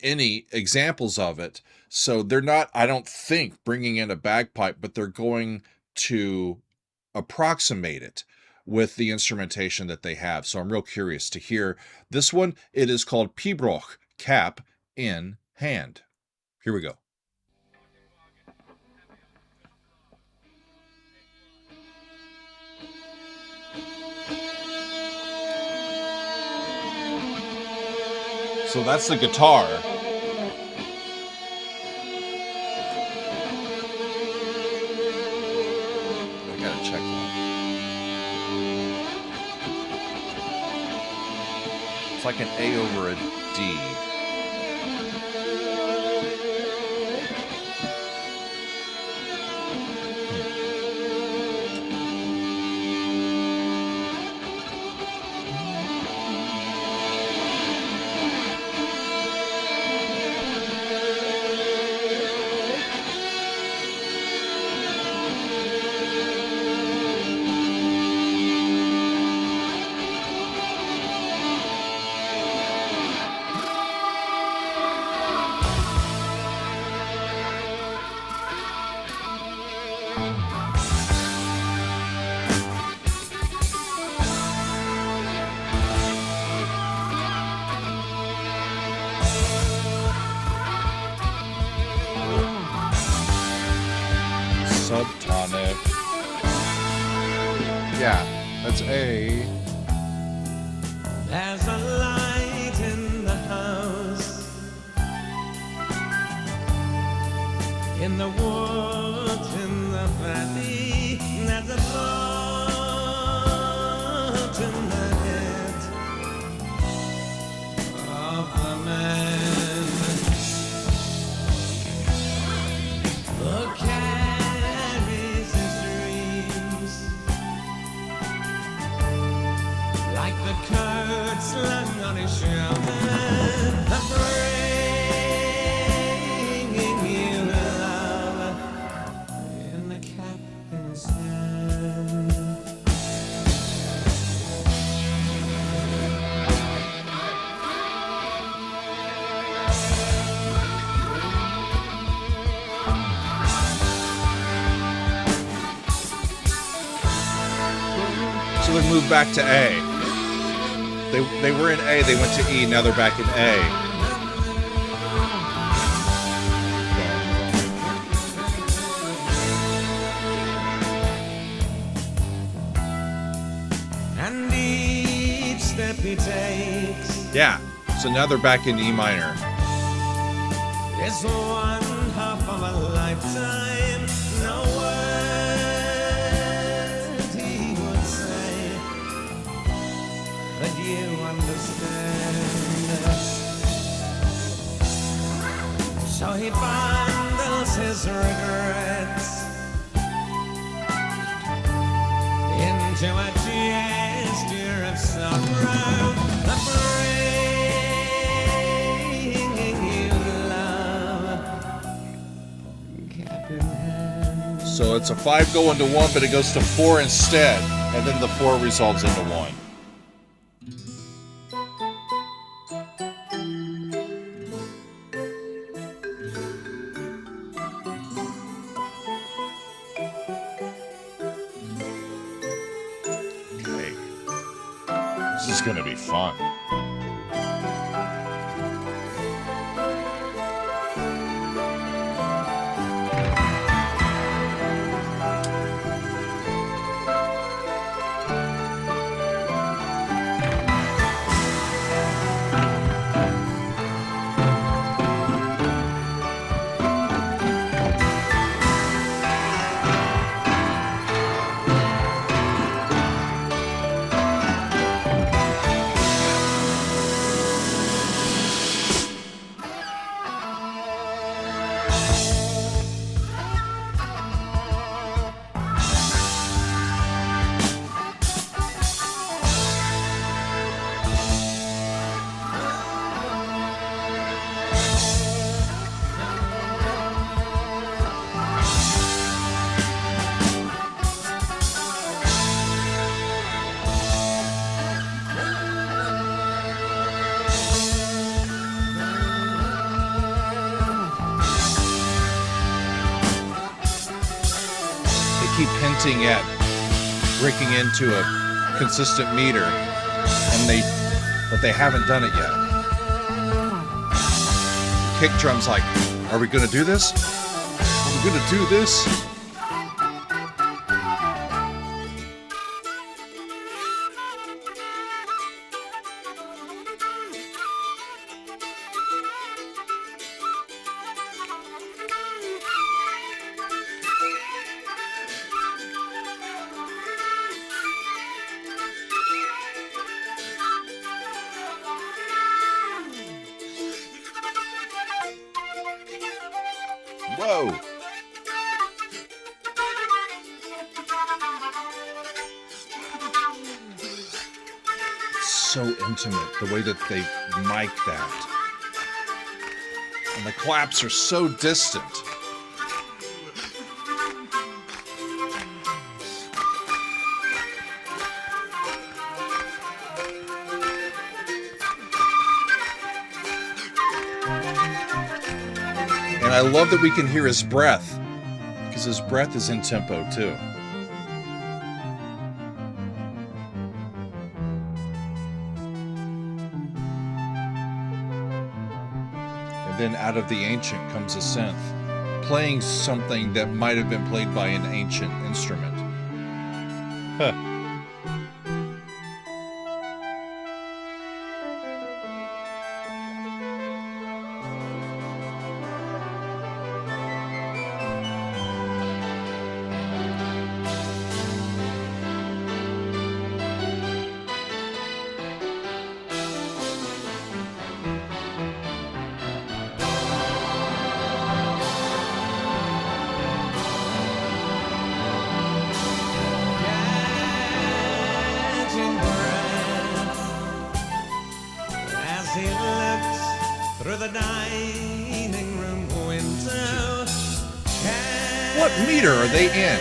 any examples of it. So they're not, I don't think, bringing in a bagpipe, but they're going to approximate it with the instrumentation that they have. So I'm real curious to hear this one. It is called Pibroch, cap in hand. Here we go. So that's the guitar. I gotta check that. It's like an A over a D. Subtonic. Yeah, that's A. There's a light in the house, in the woods, in the valley. There's a thought in the head of the man who carries his dreams like the coat slung on his shoulder, bringing you love in the captain's hand. So they moved back to A. They were in A, they went to E, now they're back in A. And each step he takes Yeah, so now they're back in E minor. is one half of a lifetime. No word he would say, but you understand. So he bundles his regrets into a gesture of sorrow, bringing you love, cap in hand. So it's a 5 going to 1, but it goes to 4 instead, and then the 4 resolves into 1. Okay. This is going to be fun. keep hinting at breaking into a consistent meter, but they haven't done it yet. Kick drum's like, are we gonna do this? Are we gonna do this? Whoa! It's so intimate, the way that they mic that. And the claps are so distant. And I love that we can hear his breath, because his breath is in tempo too. And then out of the ancient comes a synth, playing something that might have been played by an ancient instrument. Huh. Through the dining room window, What meter are they in?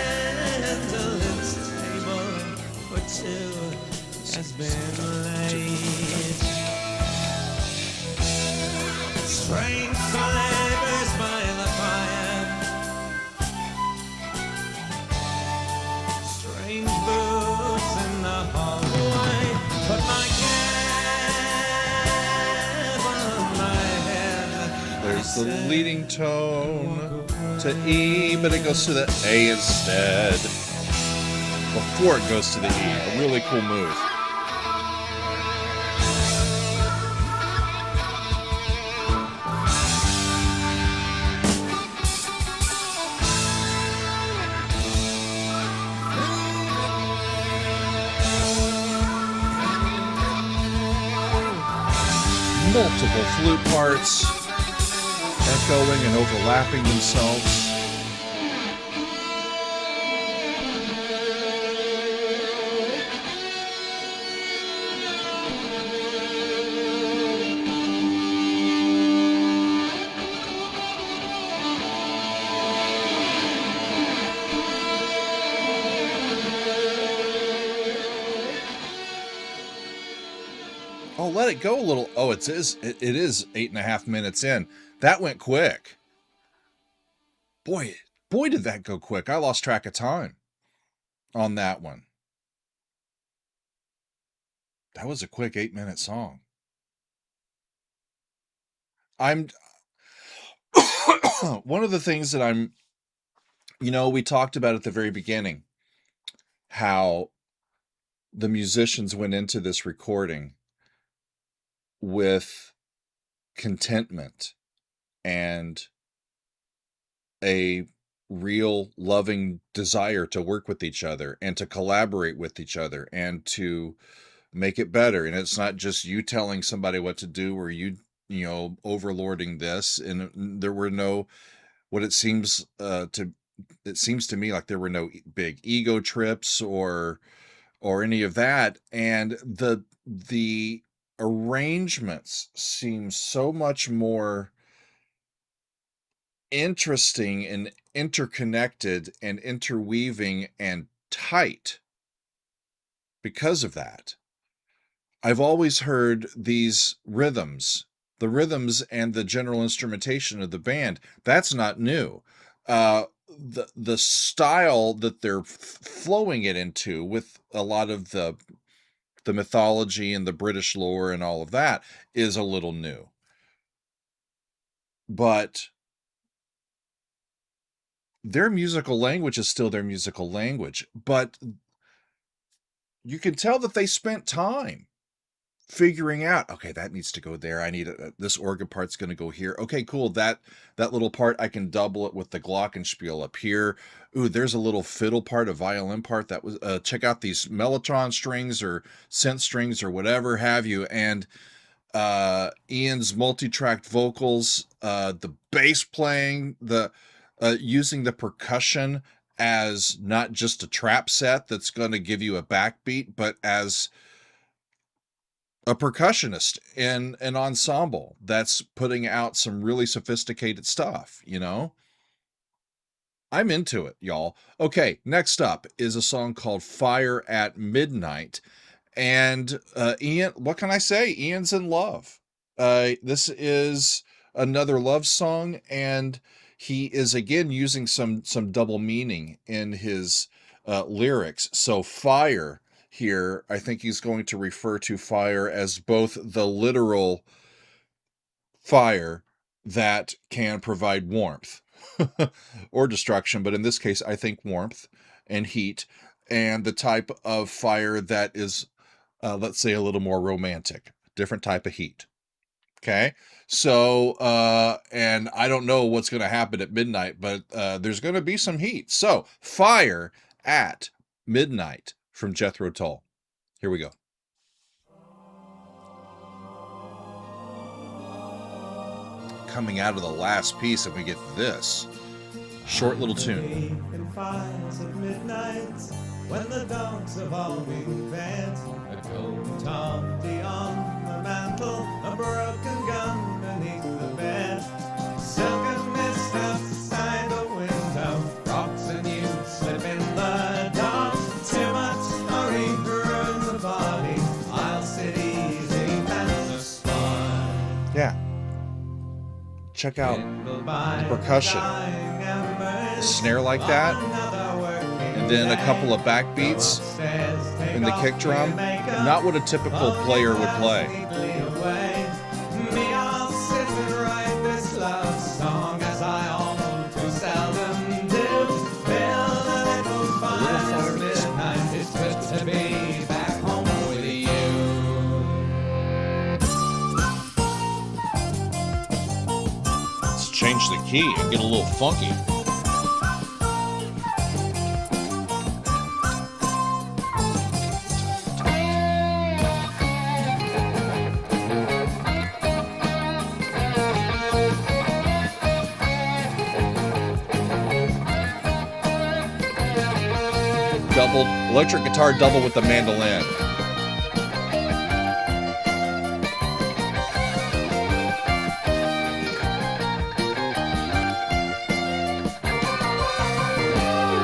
candlelit table for two has been laid. Strange flavors by the fire, strange boots in the hallway. Put my cap on my head. There's the leading tone to E, but it goes to the A instead. Before it goes to the E. A really cool move. Multiple flute parts echoing and overlapping themselves. Oh, let it go a little. Oh, it is 8.5 minutes in. That went quick. Boy, did that go quick. I lost track of time on that one. That was a quick 8-minute song. I'm one of the things that we talked about at the very beginning, how the musicians went into this recording with contentment and a real loving desire to work with each other and to collaborate with each other and to make it better. And it's not just you telling somebody what to do or you overlording this. And there were no, what it seems to me like there were no big ego trips or any of that. And the arrangements seem so much more interesting and interconnected and interweaving and tight because of that. I've always heard these rhythms, the rhythms and the general instrumentation of the band. That's not new. the style that they're flowing it into, with a lot of the mythology and the British lore and all of that, is a little new. But their musical language is still their musical language. But you can tell that they spent time figuring out, okay, that needs to go there. I need this organ part's going to go here. Okay, cool. That little part, I can double it with the glockenspiel up here. Ooh, there's a little fiddle part, a violin part that was, check out these mellotron strings or synth strings or whatever have you. And Ian's multi-tracked vocals, the bass playing, the using the percussion as not just a trap set that's going to give you a backbeat, but as a percussionist in an ensemble that's putting out some really sophisticated stuff, you know? I'm into it, y'all. Okay, next up is a song called Fire at Midnight. And Ian, what can I say? Ian's in love. This is another love song, and he is again using some double meaning in his lyrics. So fire here, I think he's going to refer to fire as both the literal fire that can provide warmth or destruction, but in this case, I think warmth and heat, and the type of fire that is, let's say, a little more romantic, different type of heat. Okay. So, and I don't know what's going to happen at midnight, but there's going to be some heat. So, Fire at Midnight from Jethro Tull. Here we go. Coming out of the last piece, and we get this short little tune. In fires at midnight, when the dogs have all been fed, a golden toddy on the mantle, a broken gun beneath the bed, silken mist outside the window, frogs and you slip in the dark. Too much hurry ruins the body. I'll sit easy and the spine. Yeah. Check out the percussion. A snare like that, and then a couple of backbeats in the kick drum. Not what a typical player would play. Let's change the key and get a little funky. Double electric guitar, double with the mandolin.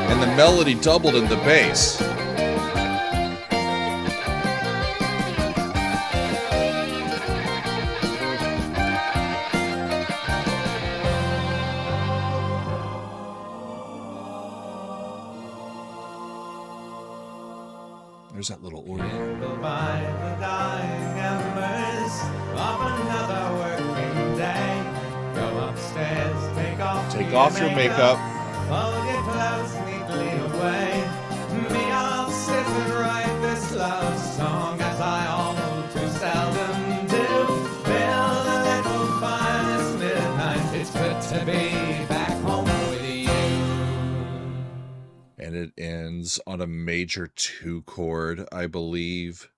And the melody doubled in the bass. There's that little organ. By the dying embers of another working day, go upstairs, take off your makeup, fold your clothes neatly away. Me, I'll sit and write this love song as I all too seldom do. Build a little fire this midnight. It's good to be back home with you. And it ends on a major 2 chord, I believe,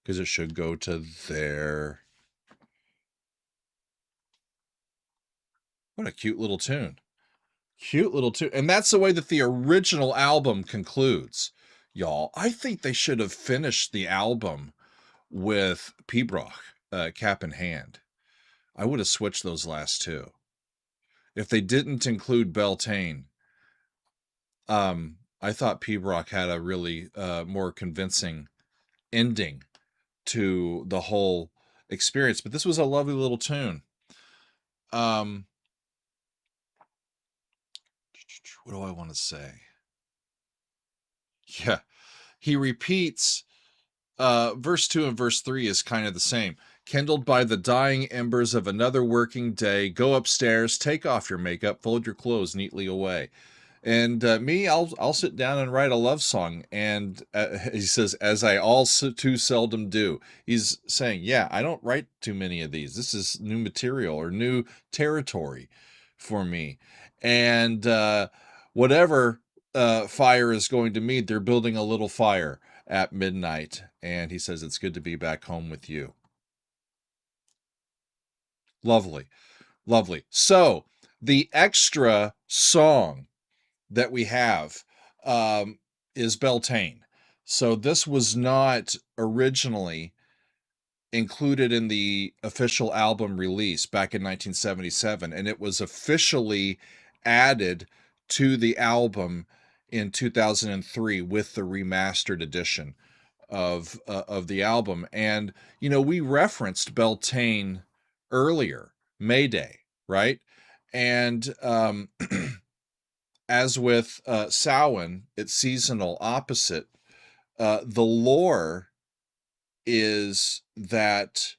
because it should go to there. What a cute little tune. Cute little tune. And that's the way that the original album concludes, y'all. I think they should have finished the album with Pibroch, cap in hand. I would have switched those last two. If they didn't include Beltane, I thought Pibroch had a really more convincing ending to the whole experience, but this was a lovely little tune. what do I want to say? Yeah, he repeats verse 2 and verse 3 is kind of the same. Kindled by the dying embers of another working day, go upstairs, take off your makeup, fold your clothes neatly away. And I'll sit down and write a love song. And he says, as I all too seldom do. He's saying, yeah, I don't write too many of these. This is new material or new territory for me. And whatever fire is going to meet, they're building a little fire at midnight. And he says, it's good to be back home with you. Lovely, lovely. So the extra song that we have is Beltane. So this was not originally included in the official album release back in 1977, and it was officially added to the album in 2003 with the remastered edition of the album. And you know, we referenced Beltane earlier, Mayday, right? And as with Samhain, its seasonal opposite, the lore is that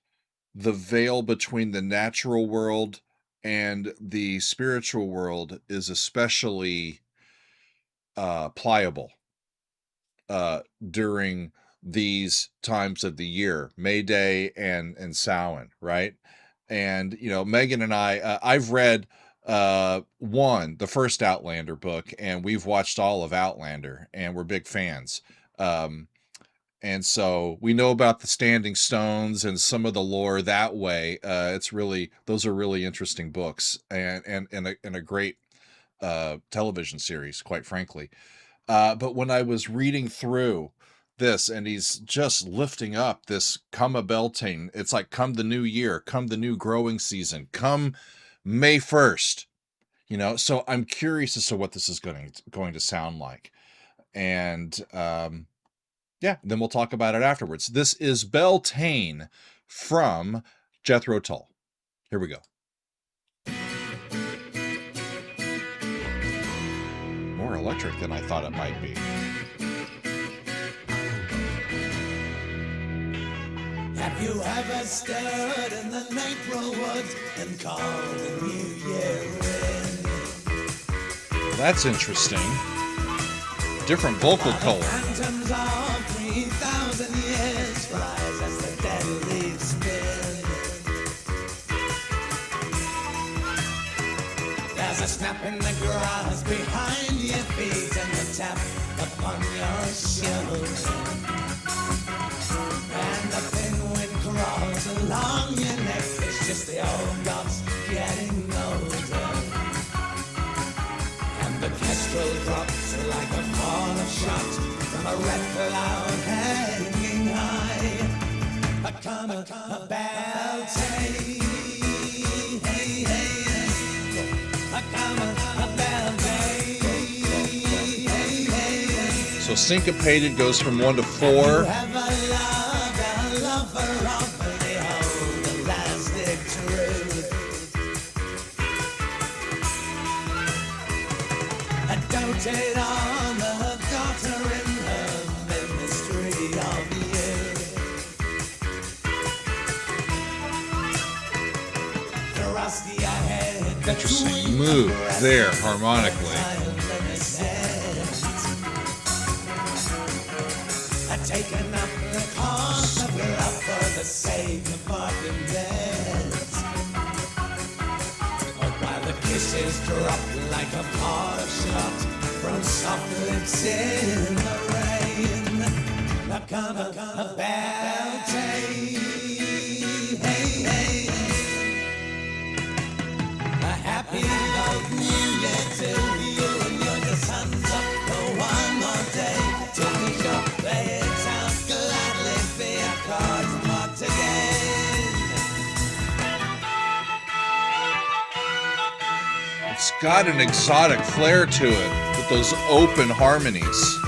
the veil between the natural world and the spiritual world is especially pliable during these times of the year, May Day and Samhain, right? And you know, Megan and I've read the first Outlander book, and we've watched all of Outlander, and we're big fans. And so we know about the Standing Stones and some of the lore that way. Those are really interesting books, and a great television series, quite frankly. But when I was reading through this, and he's just lifting up this come a Beltane, it's like come the new year, come the new growing season, come May 1st, you know. So I'm curious as to what this is going to sound like. And yeah, then we'll talk about it afterwards. This is Beltane from JETHRO Tull. Here we go. More electric than I thought it might be. Have you ever stood in the April woods and called the new year in? That's interesting. Different vocal color. Phantoms of 3,000 years flies as the dead leaves spin. There's a snap in the grass behind your feet and a tap upon your shoulder. And the thin wind crawls along your neck. It's just the old gods getting older. And the kestrel drops like a fall of shot from a red cloud hanging high. A Beltane, hey, hey, hey. A Beltane, hey, hey, hey. So syncopated goes from 1 to 4. Doted on the daughter in her ministry of you. Thrust your head. Interesting move there harmonically. Taken up the cause of love for the sake of pardon dead. While the kisses drop like a pot shot from soft lips in the rain. Now come a Beltane, hey, hey. A happy old new year to you and your sons up for one more day. Till we shall play it out gladly for your cards marked again. It's got an exotic flair to it with those open harmonies.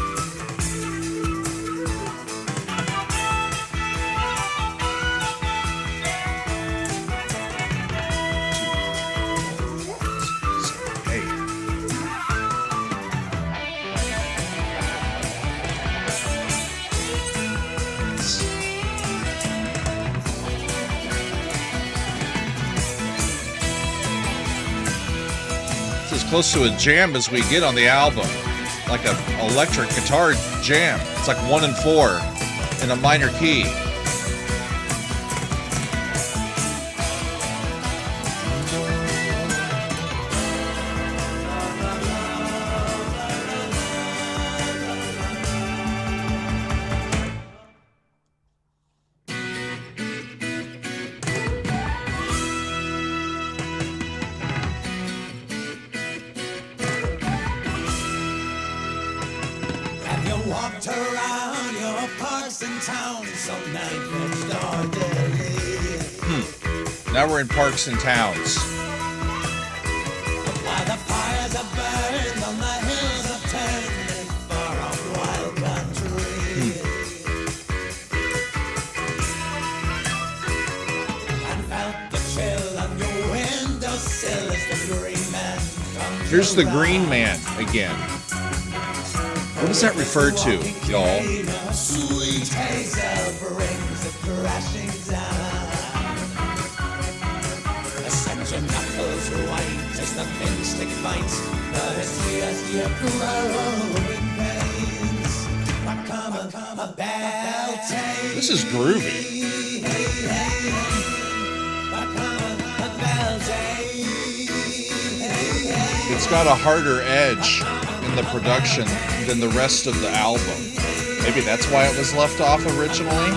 close to a jam as we get on the album. Like an electric guitar jam. It's like 1 and 4 in a minor key. Walked around your parks and towns some night next door daily. Now we're in parks and towns. While the fires are burned on the hills of turning far off wild country. And felt the chill on your windowsill as the green man comes. Here's the Green Man again. What does that refer to, y'all? Sweet hazel brings it crashing down. Set your knuckles white as the thin stick bites, but as sweet as your growing pains. Come a Beltane. This is groovy. It's got a harder edge in the production than the rest of the album. Maybe that's why it was left off originally.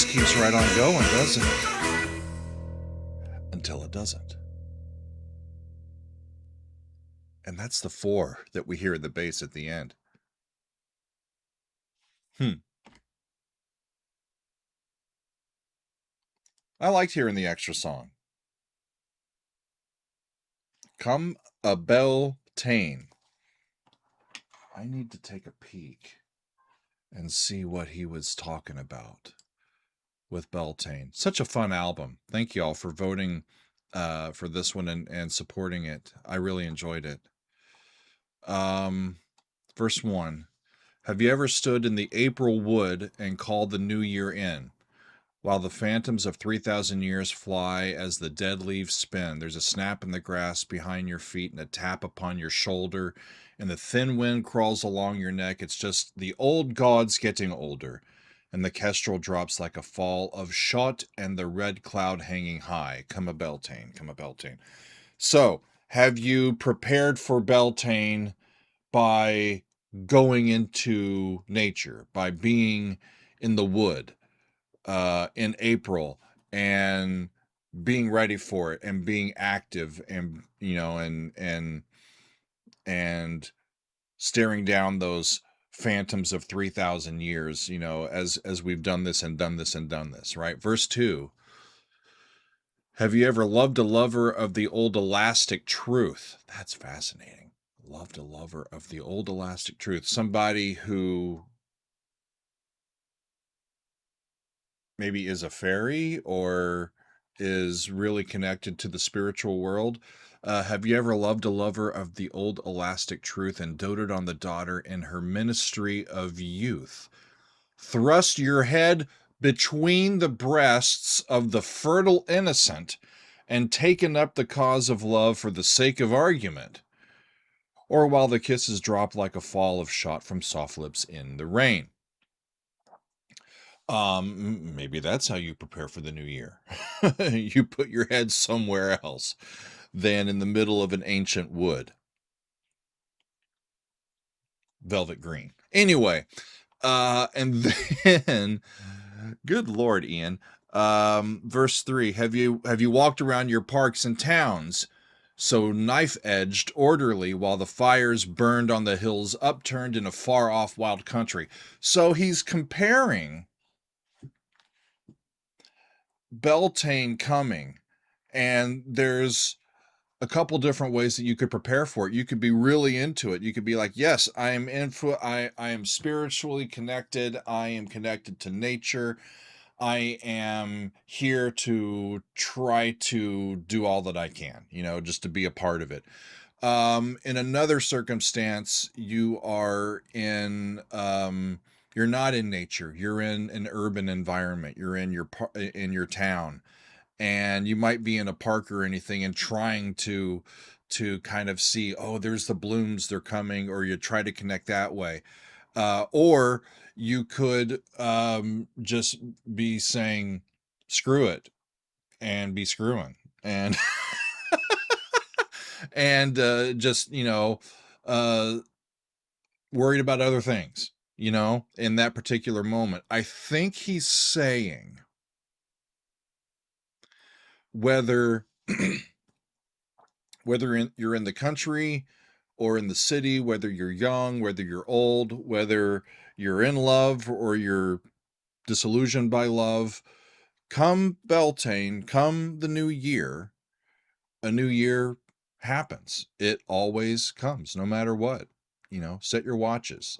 Keeps right on going, doesn't it? Until it doesn't. And that's the 4 that we hear in the bass at the end. I liked hearing the extra song. Come a Beltane. I need to take a peek and see what he was talking about with Beltane. Such a fun album. Thank you all for voting for this one and supporting it. I really enjoyed it. Verse 1. Have you ever stood in the April wood and called the new year in? While the phantoms of 3,000 years fly as the dead leaves spin, there's a snap in the grass behind your feet and a tap upon your shoulder, and the thin wind crawls along your neck. It's just the old gods getting older, and the kestrel drops like a fall of shot, and the red cloud hanging high. Come a Beltane, come a Beltane. So, have you prepared for Beltane by going into nature, by being in the wood in April and being ready for it and being active and, you know, and staring down those phantoms of 3,000 years, you know, as we've done this and done this and done this, right? Verse 2. Have you ever loved a lover of the old elastic truth? That's fascinating. Loved a lover of the old elastic truth. Somebody who maybe is a fairy or is really connected to the spiritual world. Have you ever loved a lover of the old elastic truth and doted on the daughter in her ministry of youth? Thrust your head between the breasts of the fertile innocent and taken up the cause of love for the sake of argument? Or while the kisses drop like a fall of shot from soft lips in the rain? Maybe that's how you prepare for the new year. You put your head somewhere else than in the middle of an ancient wood. Velvet green. Anyway, and then, good Lord, Ian. Verse 3, have you walked around your parks and towns so knife-edged, orderly, while the fires burned on the hills upturned in a far-off wild country. So he's comparing Beltane coming, and there's a couple different ways that you could prepare for it. You could be really into it. You could be like, yes, I am I am spiritually connected. I am connected to nature. I am here to try to do all that I can, just to be a part of it. In another circumstance, you're not in nature. You're in an urban environment. You're in your town, and you might be in a park or anything and trying to kind of see, oh, there's the blooms, they're coming, or you try to connect that way. Or you could just be saying, screw it, and be screwing, and and just uh, worried about other things, in that particular moment. I think he's saying whether you're in the country or in the city, whether you're young, whether you're old, whether you're in love or you're disillusioned by love, come Beltane, come the new year, a new year happens. It always comes, no matter what. Set your watches.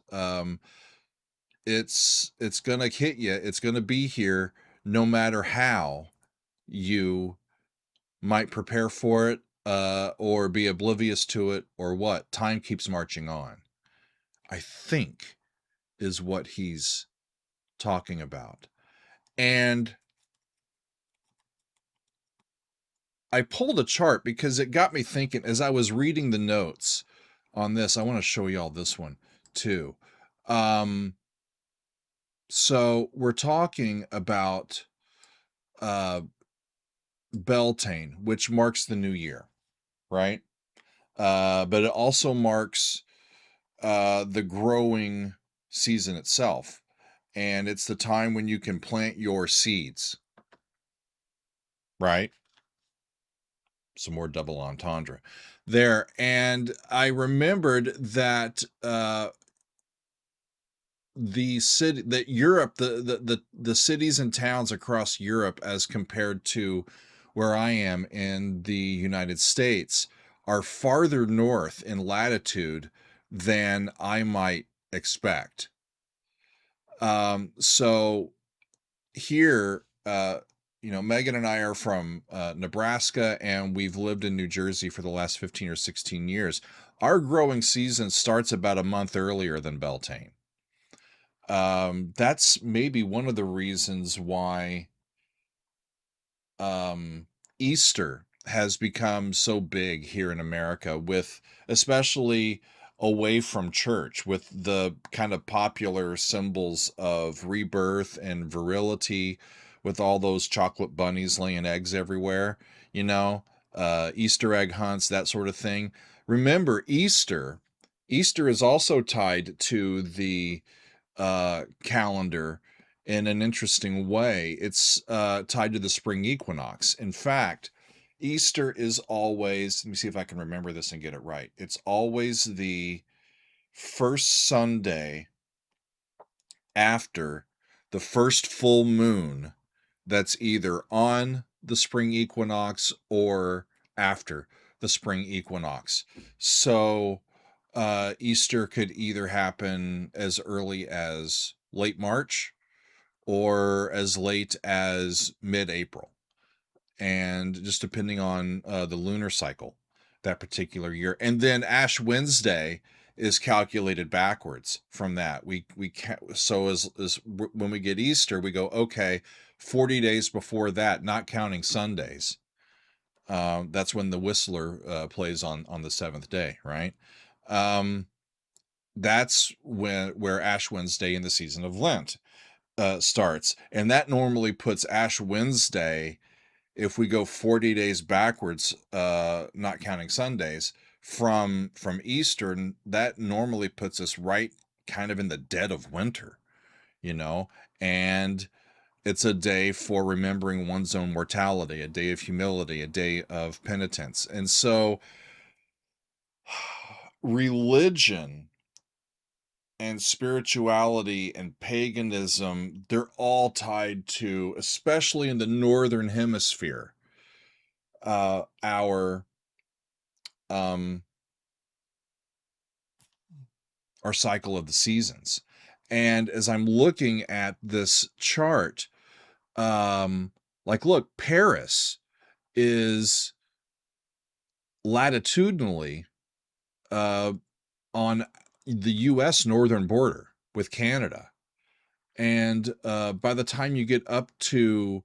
It's gonna hit you. It's gonna be here, no matter how you might prepare for it, or be oblivious to it, or what. Time keeps marching on, I think, is what he's talking about. And I pulled a chart because it got me thinking as I was reading the notes on this. I want to show y'all this one too. So we're talking about Beltane, which marks the new year, right? But it also marks the growing season itself. And it's the time when you can plant your seeds, right? Some more double entendre there. And I remembered that Europe, the cities and towns across Europe, as compared to where I am in the United States, are farther north in latitude than I might expect. So here, Megan and I are from Nebraska, and we've lived in New Jersey for the last 15 or 16 years. Our growing season starts about a month earlier than Beltane. That's maybe one of the reasons why Easter has become so big here in America, with especially away from church, with the kind of popular symbols of rebirth and virility, with all those chocolate bunnies laying eggs everywhere, Easter egg hunts, that sort of thing. Remember, Easter is also tied to the calendar in an interesting way. It's tied to the spring equinox. In fact, Easter is always, let me see if I can remember this and get it right. It's always the first Sunday after the first full moon that's either on the spring equinox or after the spring equinox. So Easter could either happen as early as late March or as late as mid-April, and just depending on the lunar cycle that particular year. And then Ash Wednesday is calculated backwards from that. So as when we get Easter, we go, okay, 40 days before that, not counting Sundays. That's when the Whistler plays on the seventh day, right? That's where Ash Wednesday in the season of Lent starts, and that normally puts Ash Wednesday, if we go 40 days backwards, not counting Sundays, from Easter, that normally puts us right kind of in the dead of winter, and It's a day for remembering one's own mortality, a day of humility, a day of penitence. And so religion and spirituality and paganism, they're all tied to, especially in the northern hemisphere, our um our cycle of the seasons. And as I'm looking at this chart, like, look, Paris is latitudinally uh, on the US northern border with Canada. And by the time you get up to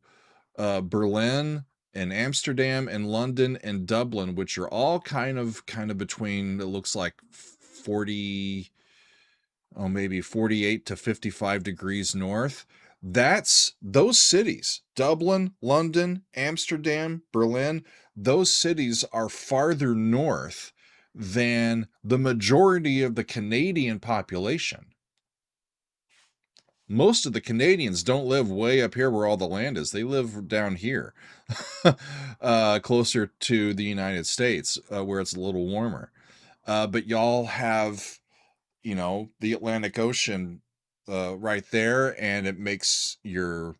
Berlin and Amsterdam and London and Dublin, which are all kind of between, it looks like 40, oh, maybe 48 to 55 degrees north. That's those cities, Dublin, London, Amsterdam, Berlin, those cities are farther north than the majority of the Canadian population. Most of the Canadians don't live way up here where all the land is. They live down here, closer to the United States, where it's a little warmer. But y'all have, the Atlantic Ocean right there, and it makes your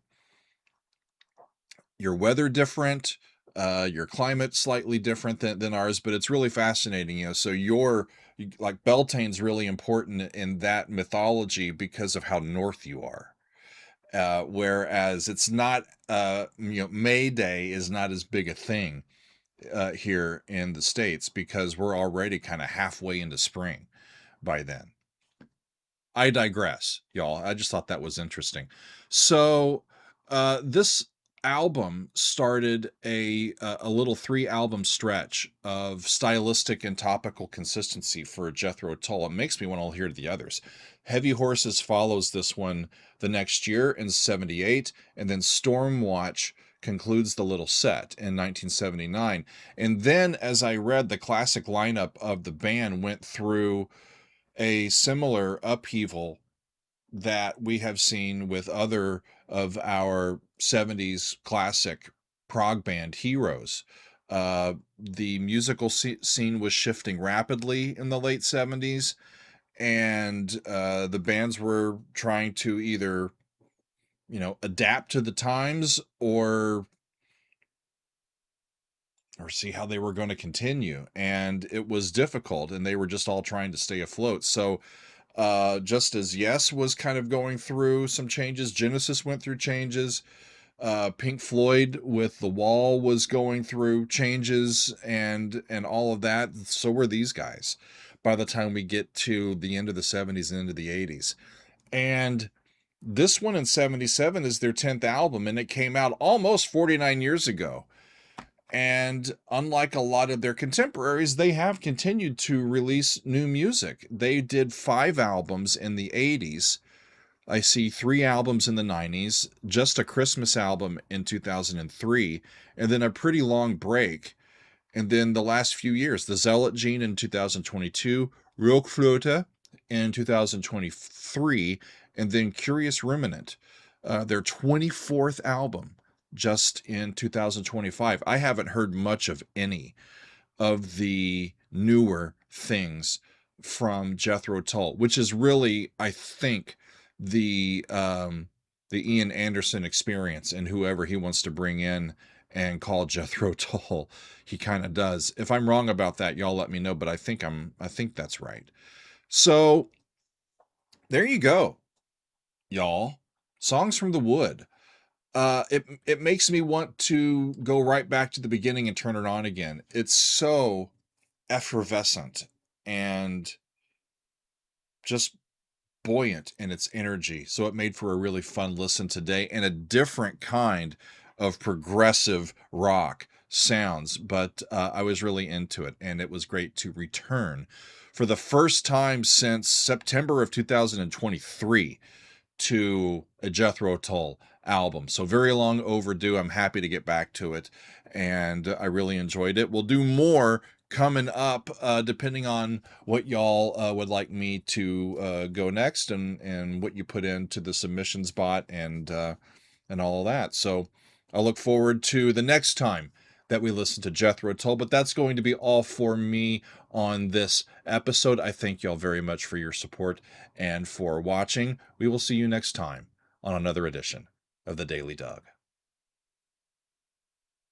weather different, your climate slightly different than ours, but it's really fascinating. So like Beltane's really important in that mythology because of how north you are. Whereas it's not, May Day is not as big a thing here in the States because we're already kind of halfway into spring by then. I digress, y'all. I just thought that was interesting. So, this album started a little 3-album stretch of stylistic and topical consistency for Jethro Tull. It makes me want to hear the others. Heavy Horses follows this one the next year in '78, and then Stormwatch concludes the little set in 1979. And then, as I read, the classic lineup of the band went through a similar upheaval that we have seen with other of our 70s classic prog band heroes. The musical scene was shifting rapidly in the late 70s, and the bands were trying to either, adapt to the times or see how they were going to continue. And it was difficult, and they were just all trying to stay afloat. So just as Yes was kind of going through some changes, Genesis went through changes, Pink Floyd with The Wall was going through changes and all of that. So were these guys by the time we get to the end of the 70s and into the 80s. And this one in 77 is their 10th album, and it came out almost 49 years ago. And unlike a lot of their contemporaries, they have continued to release new music. They did 5 albums in the 80s. I see 3 albums in the 90s, just a Christmas album in 2003, and then a pretty long break. And then the last few years, the Zealot Gene in 2022, Rockflöte in 2023, and then Curious Remnant, their 24th album just in 2025. I haven't heard much of any of the newer things from Jethro Tull, which is really, I think, the Ian Anderson experience, and whoever he wants to bring in and call Jethro Tull, he kind of does. If I'm wrong about that, y'all let me know, but I think that's right. So there you go, y'all. Songs from the Wood. It makes me want to go right back to the beginning and turn it on again. It's so effervescent and just buoyant in its energy. So it made for a really fun listen today and a different kind of progressive rock sounds. But I was really into it, and it was great to return for the first time since September of 2023 to a Jethro Tull album. So very long overdue. I'm happy to get back to it, and I really enjoyed it. We'll do more coming up, depending on what y'all would like me to go next, and what you put into the submissions bot, and and all of that. So I look forward to the next time that we listen to Jethro Tull, but that's going to be all for me on this episode. I thank y'all very much for your support and for watching. We will see you next time on another edition of the Daily Doug.